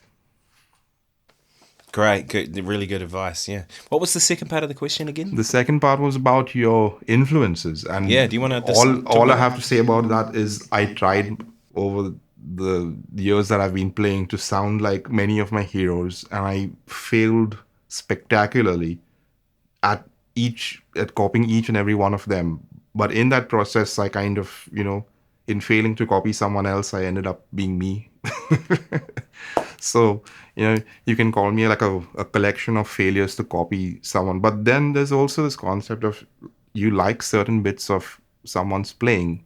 Great, good, really good advice. Yeah. What was the second part of the question again? The second part was about your influences, Yeah. and Do you want to just talk all I about have to that? say about that is I tried over the years that I've been playing to sound like many of my heroes, and I failed spectacularly at at copying each and every one of them. But in that process, I kind of, in failing to copy someone else, I ended up being me. So, you can call me like a collection of failures to copy someone. But then there's also this concept of you like certain bits of someone's playing,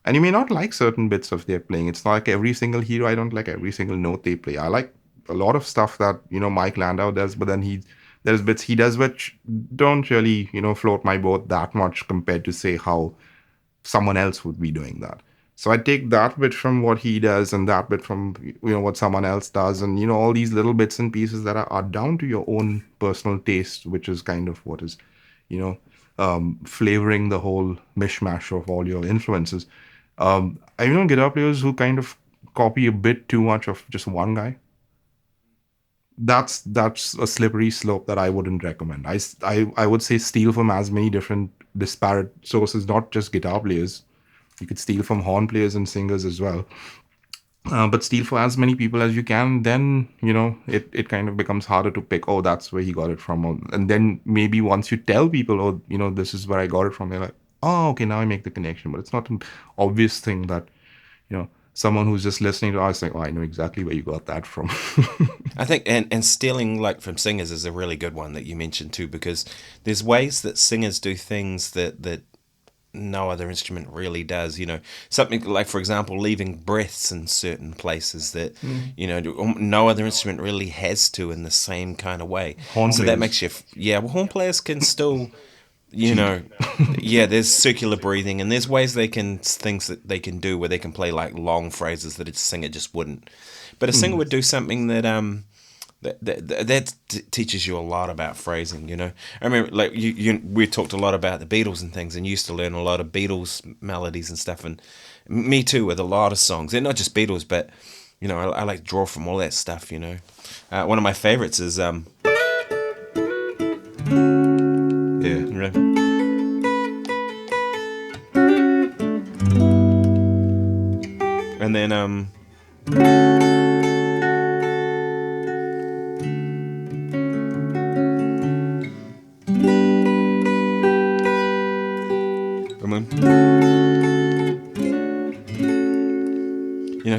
and you may not like certain bits of their playing. It's not like every single hero, I don't like every single note they play. I like a lot of stuff that, Mike Landau does, but then there's bits he does which don't really, float my boat that much compared to, say, how someone else would be doing that. So I take that bit from what he does and that bit from what someone else does, and all these little bits and pieces that are down to your own personal taste, which is kind of what is, you know flavoring the whole mishmash of all your influences. I know guitar players who kind of copy a bit too much of just one guy. That's a slippery slope that I wouldn't recommend. I would say steal from as many different disparate sources, not just guitar players. You could steal from horn players and singers as well. But steal for as many people as you can, then it kind of becomes harder to pick. Oh, that's where he got it from. And then maybe once you tell people, oh, this is where I got it from, they're like, oh, okay, now I make the connection. But it's not an obvious thing that someone who's just listening to us like, oh, I know exactly where you got that from. I think, and stealing like from singers is a really good one that you mentioned too, because there's ways that singers do things that no other instrument really does. Something like, for example, leaving breaths in certain places that no other instrument really has to in the same kind of way. Horn So that players makes you, yeah. Well, horn players can still, you cheat. know, yeah. There's circular breathing, and there's ways things that they can do where they can play like long phrases that a singer just wouldn't. But a singer would do something that teaches you a lot about phrasing. I remember, like, we talked a lot about the Beatles and things, and used to learn a lot of Beatles melodies and stuff, and me too with a lot of songs, and not just Beatles, but I like to draw from all that stuff. One of my favorites is Yeah. you know, and then I mean,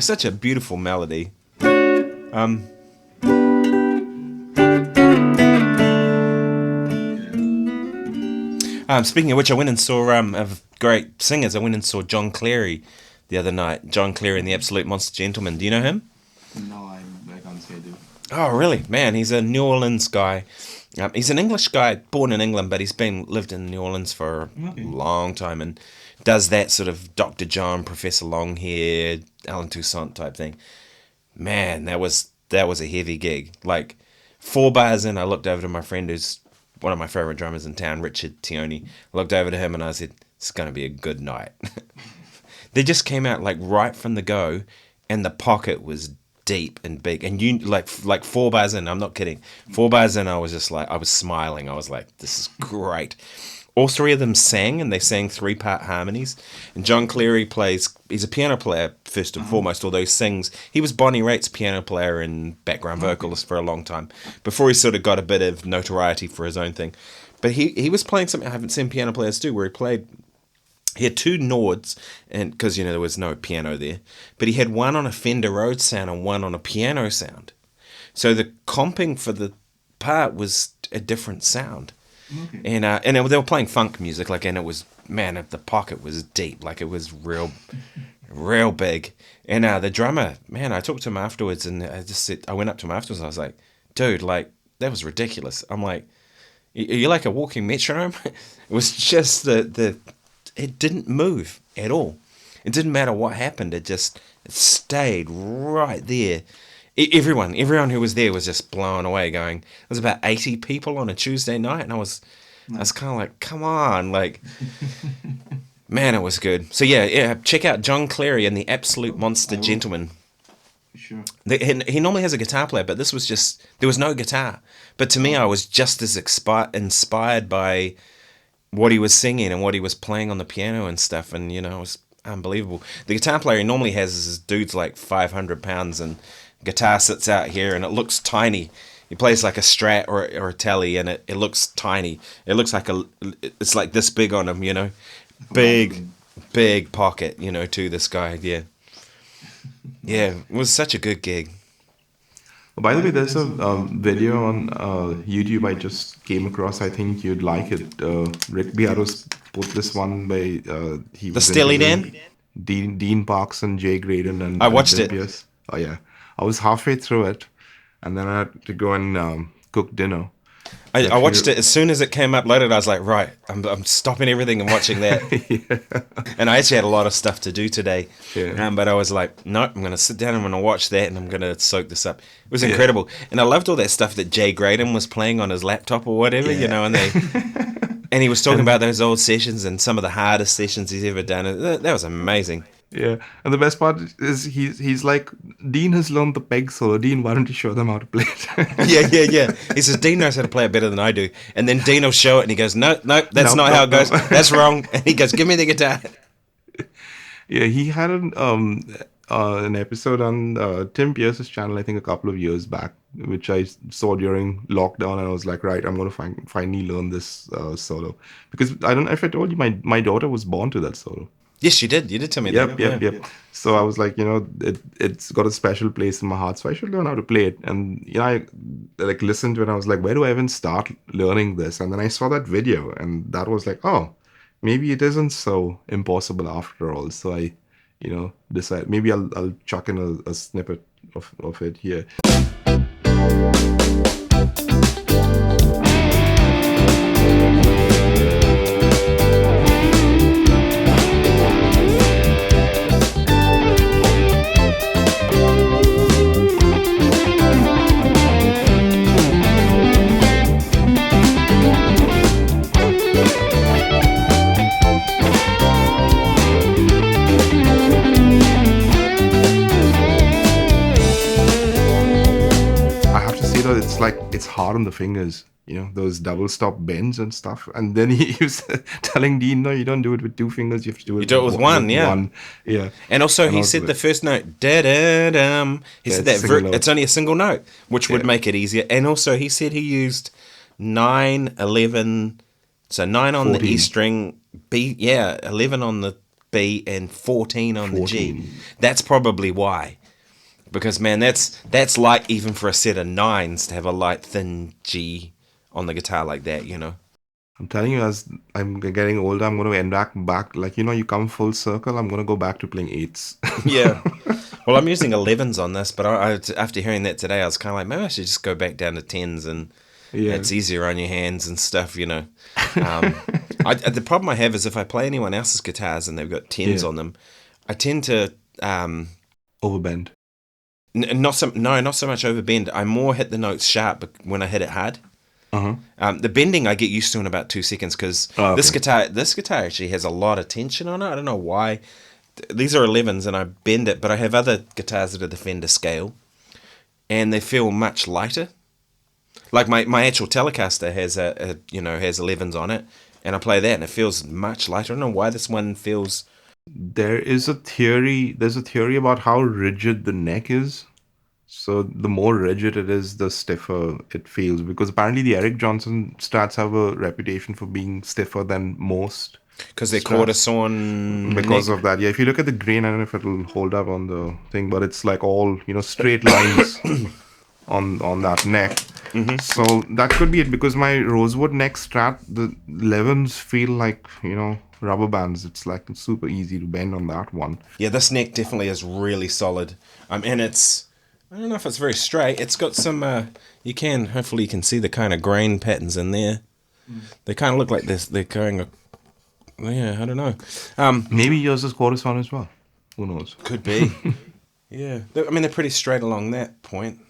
such a beautiful melody. Um, Speaking of which, I went and saw of great singers. I went and saw John Cleary the other night. John Cleary and the Absolute Monster Gentleman. Do you know him? No, I can't say I do. Oh, really? Man, he's a New Orleans guy. He's an English guy, born in England, but he's lived in New Orleans for a long time, and does that sort of Dr. John, Professor Longhair, Alan Toussaint type thing. Man, that was a heavy gig. Like 4 bars in, I looked over to my friend who's one of my favorite drummers in town, Richard Tioni. I looked over to him and I said, "It's going to be a good night." They just came out like right from the go, and the pocket was deep and big. And you like 4 bars in, I'm not kidding. 4 bars in, I was just like, I was smiling. I was like, this is great. All three of them sang, and they sang 3-part harmonies. And John Cleary he's a piano player first and foremost, although he sings. He was Bonnie Raitt's piano player and background vocalist for a long time, before he sort of got a bit of notoriety for his own thing. But he was playing something I haven't seen piano players do, where he had 2 Nords, and because there was no piano there, but he had one on a Fender Rhodes sound and one on a piano sound. So the comping for the part was a different sound. Okay. And they were playing funk music, like, and it was, man, the pocket was deep, like it was real big. And the drummer, man, I talked to him afterwards, and I went up to him afterwards, and I was like, dude, like, that was ridiculous. I'm like, you're like a walking metronome. It was just it didn't move at all. It didn't matter what happened. It stayed right there. Everyone who was there was just blown away, going, there was about 80 people on a Tuesday night, and I was kind of like, come on, like, man, it was good. So yeah, check out John Cleary and the Absolute Monster Gentleman. Sure. He normally has a guitar player, but this was there was no guitar. But to me, I was just as inspired by what he was singing and what he was playing on the piano and stuff, and it was unbelievable. The guitar player he normally has is this dude's like 500 pounds, and guitar sits out here and it looks tiny. He plays like a Strat or a Tele, and it looks tiny. It looks like it's like this big on him, big pocket, to this guy. Yeah, it was such a good gig. Oh, by the way, there's a video on YouTube I just came across. I think you'd like it. Rick Beatos put this one by he The was Steely interviewing Dan? Dean Parks and Jay Graydon I and watched Tim it. Pierce. Oh yeah, I was halfway through it, and then I had to go and cook dinner. I watched it as soon as it came uploaded. I was like, right, I'm stopping everything and watching that. And I actually had a lot of stuff to do today. Yeah. But I was like, no, I'm going to sit down, I'm going to watch that, and I'm going to soak this up. It was incredible. And I loved all that stuff that Jay Graydon was playing on his laptop or whatever, Yeah. and And he was talking And about those old sessions and some of the hardest sessions he's ever done. That was amazing. yeah, and the best part is he's like, Dean has learned the peg solo. Dean, why don't you show them how to play it? Yeah, yeah, yeah. He says, Dean knows how to play it better than I do. And then Dean will show it and he goes, no, no, that's No, not how no, it no. goes. That's wrong. And he goes, give me the guitar. Yeah, he had an episode on Tim Pierce's channel, I think a couple of years back, which I saw during lockdown, and I was like, right, I'm gonna finally learn this solo, because I don't know if I told you, my daughter was born to that solo. Yes, you did. You did tell me that. Yep, Yeah. yep, yep. So I was like, it's got a special place in my heart, so I should learn how to play it. And I like listened to it, and I was like, where do I even start learning this? And then I saw that video, and that was like, oh, maybe it isn't so impossible after all. So I, decide maybe I'll chuck in a snippet of it here. I have to say though, it's hard on the fingers, those double stop bends and stuff. And then he was telling Dean, no, you don't do it with two fingers, you have to do it, You do it with one, yeah. one. Yeah. And also, And he also said the first note, da-da-dum. He Yeah, said it's that single note. it's only a single note, which would Yeah. make it easier. And also, he said he used 9, 11, so 9 on the 14. E string, B, 11 on the B, and 14 on the G. 14. That's probably why. Because, man, that's light even for a set of 9s to have a light, thin G on the guitar like that. I'm telling you, as I'm getting older, I'm going to end back like, you come full circle, I'm going to go back to playing eights. Yeah. Well, I'm using 11s on this, but after hearing that today, I was kind of like, maybe I should just go back down to 10s, and Yeah. it's easier on your hands and stuff. The problem I have is if I play anyone else's guitars and they've got 10s Yeah. on them, I tend to Overbend. not so much overbend. I more hit the notes sharp when I hit it hard. The bending I get used to in about 2 seconds, because Oh, okay. this guitar actually has a lot of tension on it. I don't know why. These are 11s and I bend it, but I have other guitars that are the Fender scale, and they feel much lighter. Like my actual Telecaster has has 11s on it, and I play that and it feels much lighter. I don't know why this one feels. There's a theory about how rigid the neck is. So the more rigid it is, the stiffer it feels. Because apparently the Eric Johnson Strats have a reputation for being stiffer than most. Because they're Strats. quarter sawn. Because of that. Yeah, if you look at the grain, I don't know if it'll hold up on the thing, but it's like all, straight lines on that neck. So that could be it, because my Rosewood neck Strat, the 11s feel like, rubber bands. It's like super easy to bend on that one. Yeah, this neck definitely is really solid. And I don't know if it's very straight. It's got some, hopefully you can see the kind of grain patterns in there. They kind of look like this. They're going, I don't know. Maybe yours is quarter sawn as well. Who knows? Could be. Yeah. They're pretty straight along that point.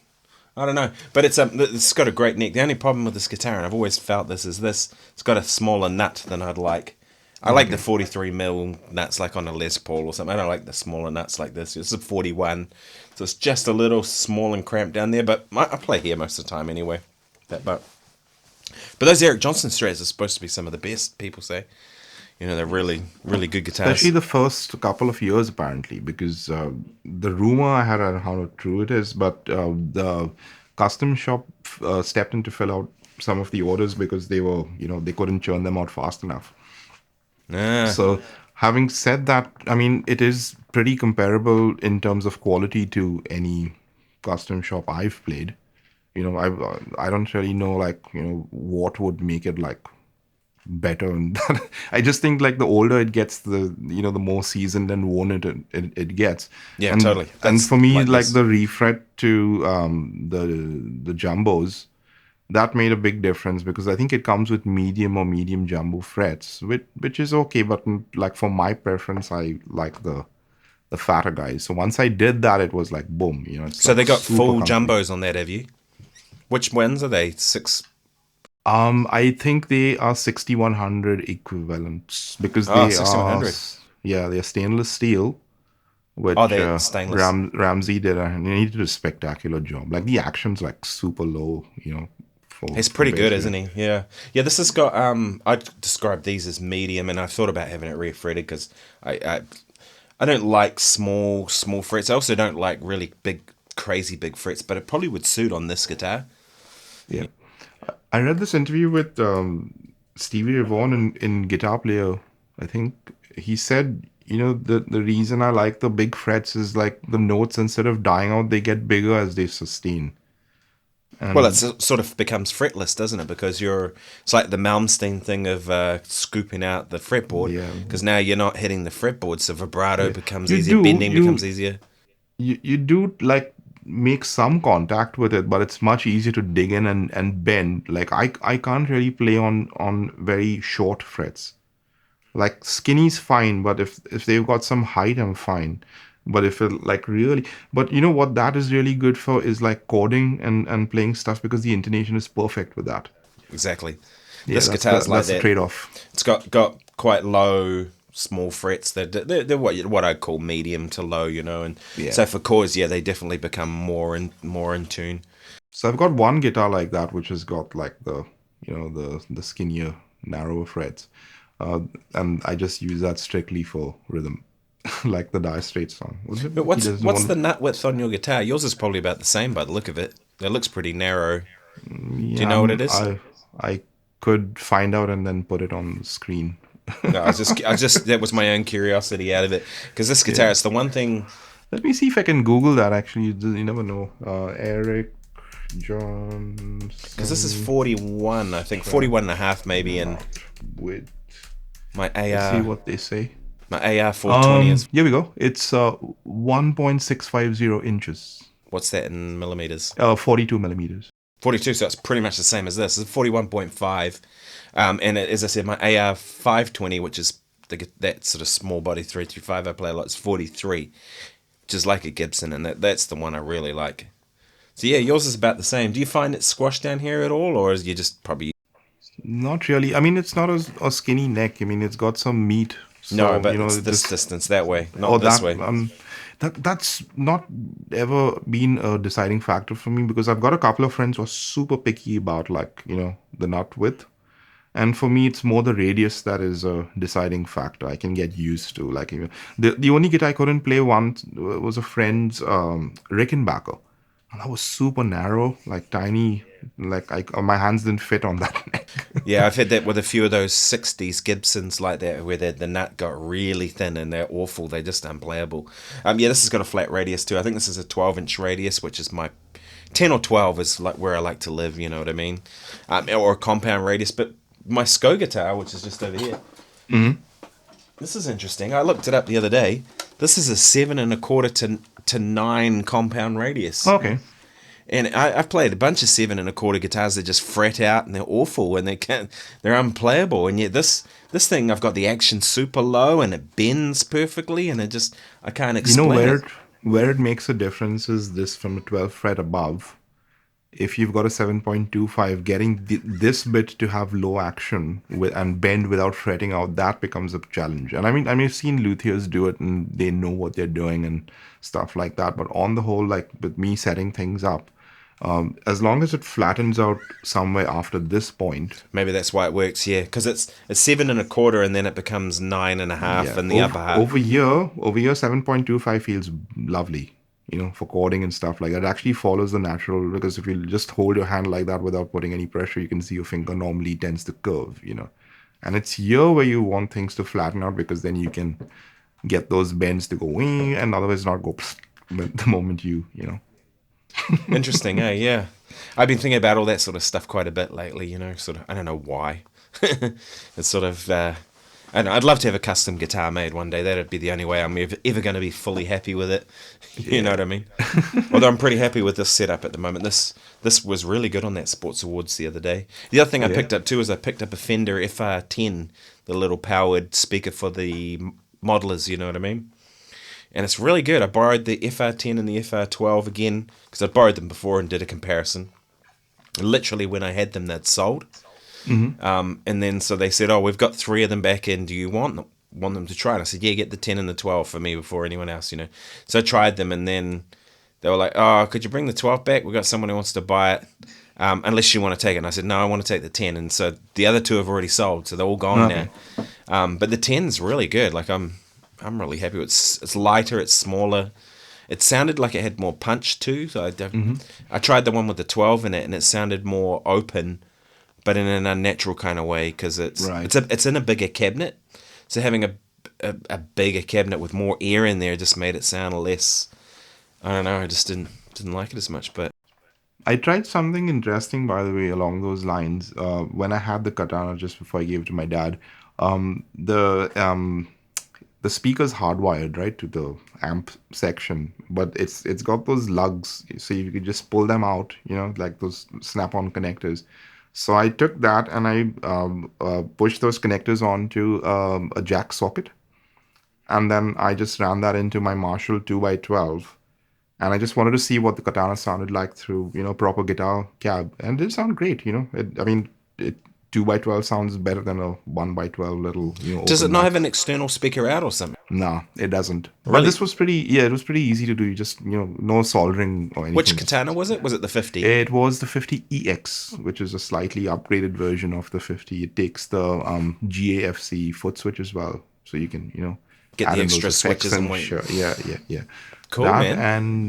I don't know. But it's got a great neck. The only problem with this guitar, and I've always felt this, is it's got a smaller nut than I'd like. I like the 43mm nuts like on a Les Paul or something. I don't like the smaller nuts like this. It's a 41. So it's just a little small and cramped down there. But I play here most of the time anyway. But those Eric Johnson Strats are supposed to be some of the best, people say. They're really, really good guitars. Especially the first couple of years, apparently, because the rumor I had, I don't know how true it is, but the custom shop stepped in to fill out some of the orders because they were, they couldn't churn them out fast enough. So having said that, it is pretty comparable in terms of quality to any custom shop I've played. I don't really know, what would make it better. And I just think the older it gets, the more seasoned and worn it gets. Yeah, and, totally. And That's for me, like this. the refret to the jumbos, that made a big difference, because I think it comes with medium or medium jumbo frets, which is okay, but for my preference, I like the fatter guys. So once I did that, it was boom. It's So they got super full comfy. jumbos on that, have you? Which ones are they? 6? I think they are 6100 equivalents because Oh, they 6100. are, yeah, they're stainless steel, Oh, which they're stainless. Ramsey did he did a spectacular job. Like the action's like super low, He's for pretty good, isn't basically. he? Yeah, yeah. This has got. I describe these as medium, and I thought about having it refretted because I I don't like small frets. I also don't like really big, crazy big frets, but it probably would suit on this guitar. Yeah. I read this interview with Stevie Ray Vaughan in Guitar Player. I think he said, the reason I like the big frets is like the notes instead of dying out, they get bigger as they sustain. Well, it And sort of becomes fretless, doesn't it? Because it's like the Malmsteen thing of scooping out the fretboard. yeah, Because now you're not hitting the fretboard, so vibrato yeah, becomes you easier, do bending becomes easier. you do like make some contact with it, but it's much easier to dig in and bend. Like I can't really play on very short frets. Like skinny's fine, but if they've got some height, I'm fine. But if it like really, but you know what that is really good for is like chording and playing stuff because the intonation is perfect with that. Exactly. Yeah, This guitar's like that's the that. trade-off. It's got quite low, small frets. They're what I'd call medium to low, and Yeah. so for chords, yeah, they definitely become more in tune. So I've got one guitar like that, which has got like the skinnier, narrower frets, uh, and I just use that strictly for rhythm, like the Dire Straits song. Was it? But He what's does what's one. the nut width on your guitar? Yours is probably about the same by the look of it. It looks pretty narrow. Do you Yeah, know what it is? I could find out and then put it on the screen. No, I just that was my own curiosity out of it because this Yeah. guitar, it's the one thing. Let me see if I can Google that. Actually, you never know. Eric Because this is Johnson 41, I think track 41 and a half maybe, and not with. my Let's see AR what they say. my AR 420 is. Here we go. It's 1.650 inches. What's that in millimeters? 42 millimeters. 42, so it's pretty much the same as this. It's 41.5. And as I said, my AR 520, which is that sort of small body 335 I play a lot, it's 43, which is like a Gibson, and that's the one I really like. So yeah, yours is about the same. Do you find it squashed down here at all, or is you just probably. Not really. I mean, it's not a skinny neck. I mean, it's got some meat. No, So, but it's this this distance that way, or not this that way. that's not ever been a deciding factor for me because I've got a couple of friends who are super picky about like, the nut width. And for me, it's more the radius that is a deciding factor. I can get used to like the only kit I couldn't play once was a friend's Rickenbacker, and that was super narrow, like tiny, like my hands didn't fit on that neck. Yeah, I've had that with a few of those 60s Gibsons like that, where the nut got really thin and they're awful. They're just unplayable. Yeah, this has got a flat radius too. I think this is a 12-inch radius, which is my 10 or 12 is like where I like to live, you know what I mean? Or a compound radius. But my SCO guitar, which is just over here, this is interesting. I looked it up the other day. This is a 7 1/4 to 9 compound radius. Okay. And I've played a bunch of 7 1/4 guitars that just fret out and they're awful and they're unplayable. And yet this thing, I've got the action super low and it bends perfectly and I can't You know explain it. where it makes a difference is this from a 12 fret above. If you've got a 7.25, getting this bit to have low action and bend without fretting out, that becomes a challenge. And I mean, I've seen luthiers do it and they know what they're doing and stuff like that. But on the whole, like with me setting things up, as long as it flattens out somewhere after this point, Maybe that's why it works, yeah. Because it's 7 1/4 and then it becomes 9 1/2 yeah, in the upper half. over here, 7.25 feels lovely. For chording and stuff like that. It actually follows the natural because if you just hold your hand like that without putting any pressure, you can see your finger normally tends to curve. And it's here where you want things to flatten out because then you can get those bends to go wing and otherwise not go the moment you. Interesting, eh? Yeah. I've been thinking about all that sort of stuff quite a bit lately, sort of, I don't know why. It's sort of, I don't know, I'd love to have a custom guitar made one day. That'd be the only way I'm ever going to be fully happy with it. You know Yeah. what I mean? Although I'm pretty happy with this setup at the moment. This was really good on that Sports Awards the other day. The other thing I Yeah. picked up too is I picked up a Fender FR10, the little powered speaker for the modelers, you know what I mean? And it's really good. I borrowed the FR10 and the FR12 again because I borrowed them before and did a comparison. Literally, when I had them, they'd sold. Mm-hmm. And then so they said, "Oh, we've got three of them back in. Do you want them to try?" And I said, "Yeah, get the 10 and the 12 for me before anyone else." So I tried them, and then they were like, "Oh, could you bring the 12 back? We got someone who wants to buy it, unless you want to take it." And I said, "No, I want to take the 10." And so the other two have already sold, so they're all gone now. Okay. But the 10's really good. Like I'm really happy. It's lighter, it's smaller. It sounded like it had more punch too. So Mm-hmm. I tried the one with the 12 in it, and it sounded more open, but in an unnatural kind of way because Right. it's in a bigger cabinet. So having a bigger cabinet with more air in there just made it sound less. I don't know. I just didn't like it as much. But I tried something interesting, by the way, along those lines. When I had the katana just before I gave it to my dad, um, the um, the speaker's hardwired right to the amp section, but it's got those lugs, so you could just pull them out, like those snap-on connectors. So I took that and I pushed those connectors onto a jack socket, and then I just ran that into my Marshall 2x12, and I just wanted to see what the katana sounded like through proper guitar cab, and it did sound great. I mean, 2x12 sounds better than a 1x12 little does it open not have max. an external speaker out or something? No, it doesn't. But Really? this was it was pretty easy to do. You just, no soldering or Which anything. katana was it? Was it the 50? It was the 50EX, which is a slightly upgraded version of the 50. It takes the GAFC foot switch as well. So you can, Get add the in those extra effects switches and and wait. sure. Yeah, yeah, yeah. Cool, That man.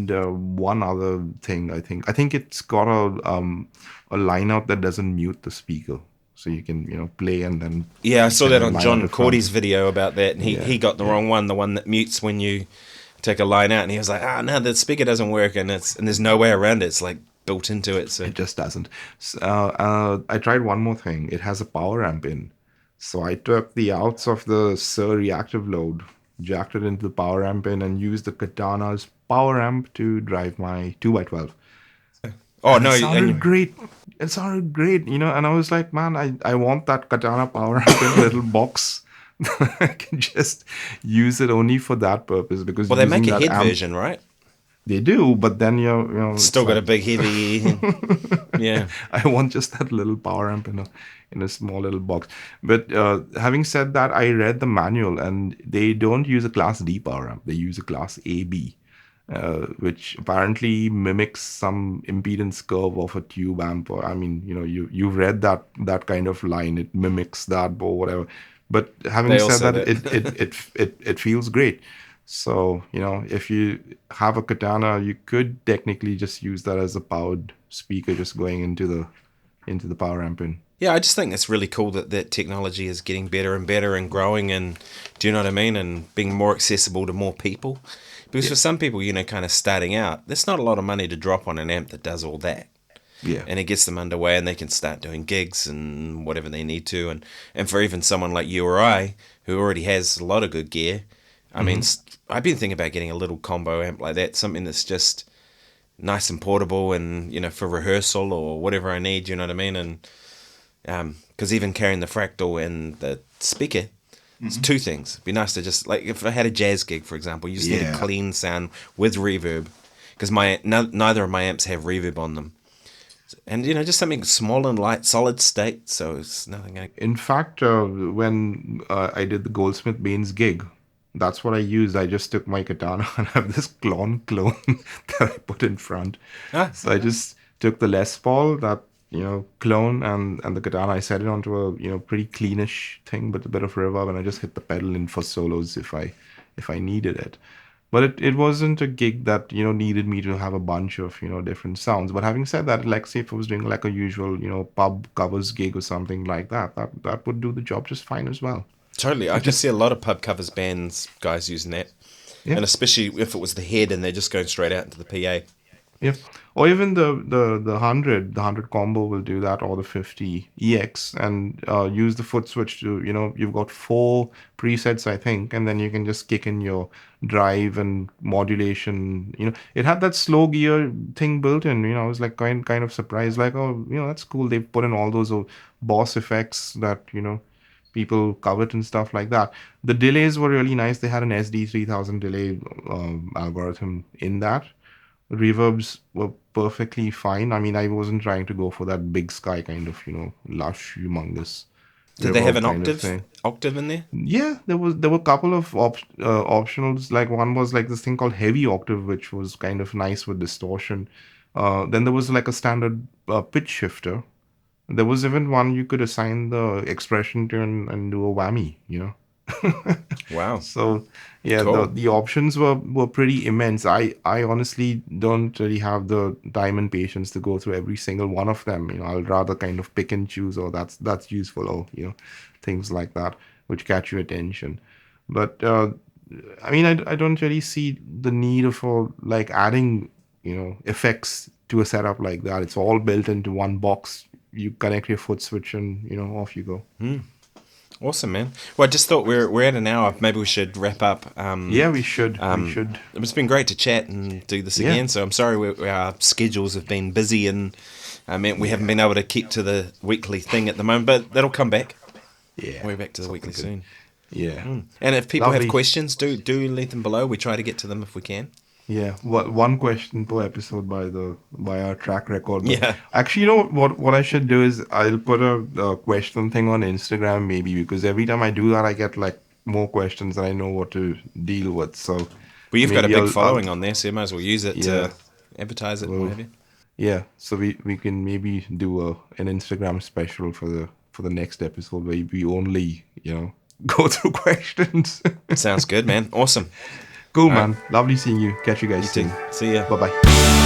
and one other thing, I think. I think it's got a line out that doesn't mute the speaker. So you can, play and then Yeah, I saw kind that of on line out John the front. Cordy's video about that, and Yeah, he got the yeah. wrong one, the one that mutes when you take a line out, and he was like, "Ah, no, the speaker doesn't work, and there's no way around it. It's like built into it." So It just doesn't. I tried one more thing. It has a power amp in. So I took the outs of the Sir reactive load, jacked it into the power amp in, and used the Katana's power amp to drive my 2x12. oh And it no, sounded and great. It sounded great, and I was like, man, I want that Katana power amp in a little box. I can just use it only for that purpose because well, they make using a that head amp, version, right? they do, but then it's Still got like a big heavy, yeah. I want just that little power amp in a small little box. But having said that, I read the manual and they don't use a Class D power amp. They use a Class AB, which apparently mimics some impedance curve of a tube amp. Or I mean, you've read that kind of line. It mimics that or whatever. But having They all said say that, that. it feels great. So, if you have a katana, you could technically just use that as a powered speaker just going into the power amp in. Yeah, I just think it's really cool that that technology is getting better and better and growing, and do you know what I mean? And being more accessible to more people. Because Yeah. for some people, kind of starting out, there's not a lot of money to drop on an amp that does all that. Yeah. And it gets them underway, and they can start doing gigs and whatever they need to. And for even someone like you or I, who already has a lot of good gear, I mean, Hmm. I've been thinking about getting a little combo amp like that, something that's just nice and portable, and for rehearsal or whatever I need. You know what I mean? And because even carrying the fractal and the speaker, it's Hmm. two things. It'd be nice to just, like, if I had a jazz gig, for example, you just need a Yeah. clean sound with reverb, because neither of my amps have reverb on them, and just something small and light, solid state, so it's nothing. In fact, when I did the Goldsmith Baines gig, that's what I used. I just took my katana and I have this clone that I put in front. Ah, So I just took the Les Paul, that clone, and the katana. I set it onto a pretty cleanish thing, but a bit of reverb, and I just hit the pedal in for solos if I needed it. But it wasn't a gig that needed me to have a bunch of different sounds. But having said that, like say if I was doing like a usual pub covers gig or something like that, that would do the job just fine as well. totally. I It can just see a lot of pub covers bands guys using that, Yeah. and especially if it was the head and they're just going straight out into the PA. Yeah, or even the hundred combo will do that, or the 50EX, and use the foot switch to you've got four presets I think, and then you can just kick in your drive and modulation. It had that slow gear thing built in. I was like kind of surprised, like, oh, that's cool. They've put in all those Boss effects that people covet and stuff like that. The delays were really nice. They had an SD 3000 delay algorithm in that, Reverbs were perfectly fine. I mean, I wasn't trying to go for that big sky kind of, lush, humongous Did they have reverb an kind of thing. octave in there? Yeah, there were a couple of optionals. Like one was like this thing called heavy octave, which was kind of nice with distortion. Then there was like a standard pitch shifter. There was even one you could assign the expression to and do a whammy. Wow, So yeah, the cool. the options were pretty immense. I honestly don't really have the time and patience to go through every single one of them. I'll rather kind of pick and choose, or that's useful, or things like that, which catch your attention. But I mean, I don't really see the need of like adding effects to a setup like that. It's all built into one box. You connect your foot switch and off you go. Awesome, man. Well, I just thought we're at an hour. Maybe we should wrap up. Yeah, we should. It's been great to chat and do this Yeah. again. So I'm sorry our schedules have been busy and I mean we haven't been able to keep to the weekly thing at the moment, but that'll come back. Yeah, We're back to the something weekly good. soon. Yeah, And if people have lovely. questions, do leave them below. We try to get to them if we can. Yeah, one question per episode by our track record. But Yeah. actually, what I should do is I'll put a question thing on Instagram maybe, because every time I do that, I get like more questions and I know what to deal with. So Well, you've got a maybe big I'll following on there, so you might as well use it yeah. to advertise it and what Well, have you. yeah. So we can maybe do an Instagram special for the next episode where we only go through questions. Sounds good, man. Awesome. Cool, All right. man. Lovely seeing you. Catch you guys You too. soon. See ya. Bye bye.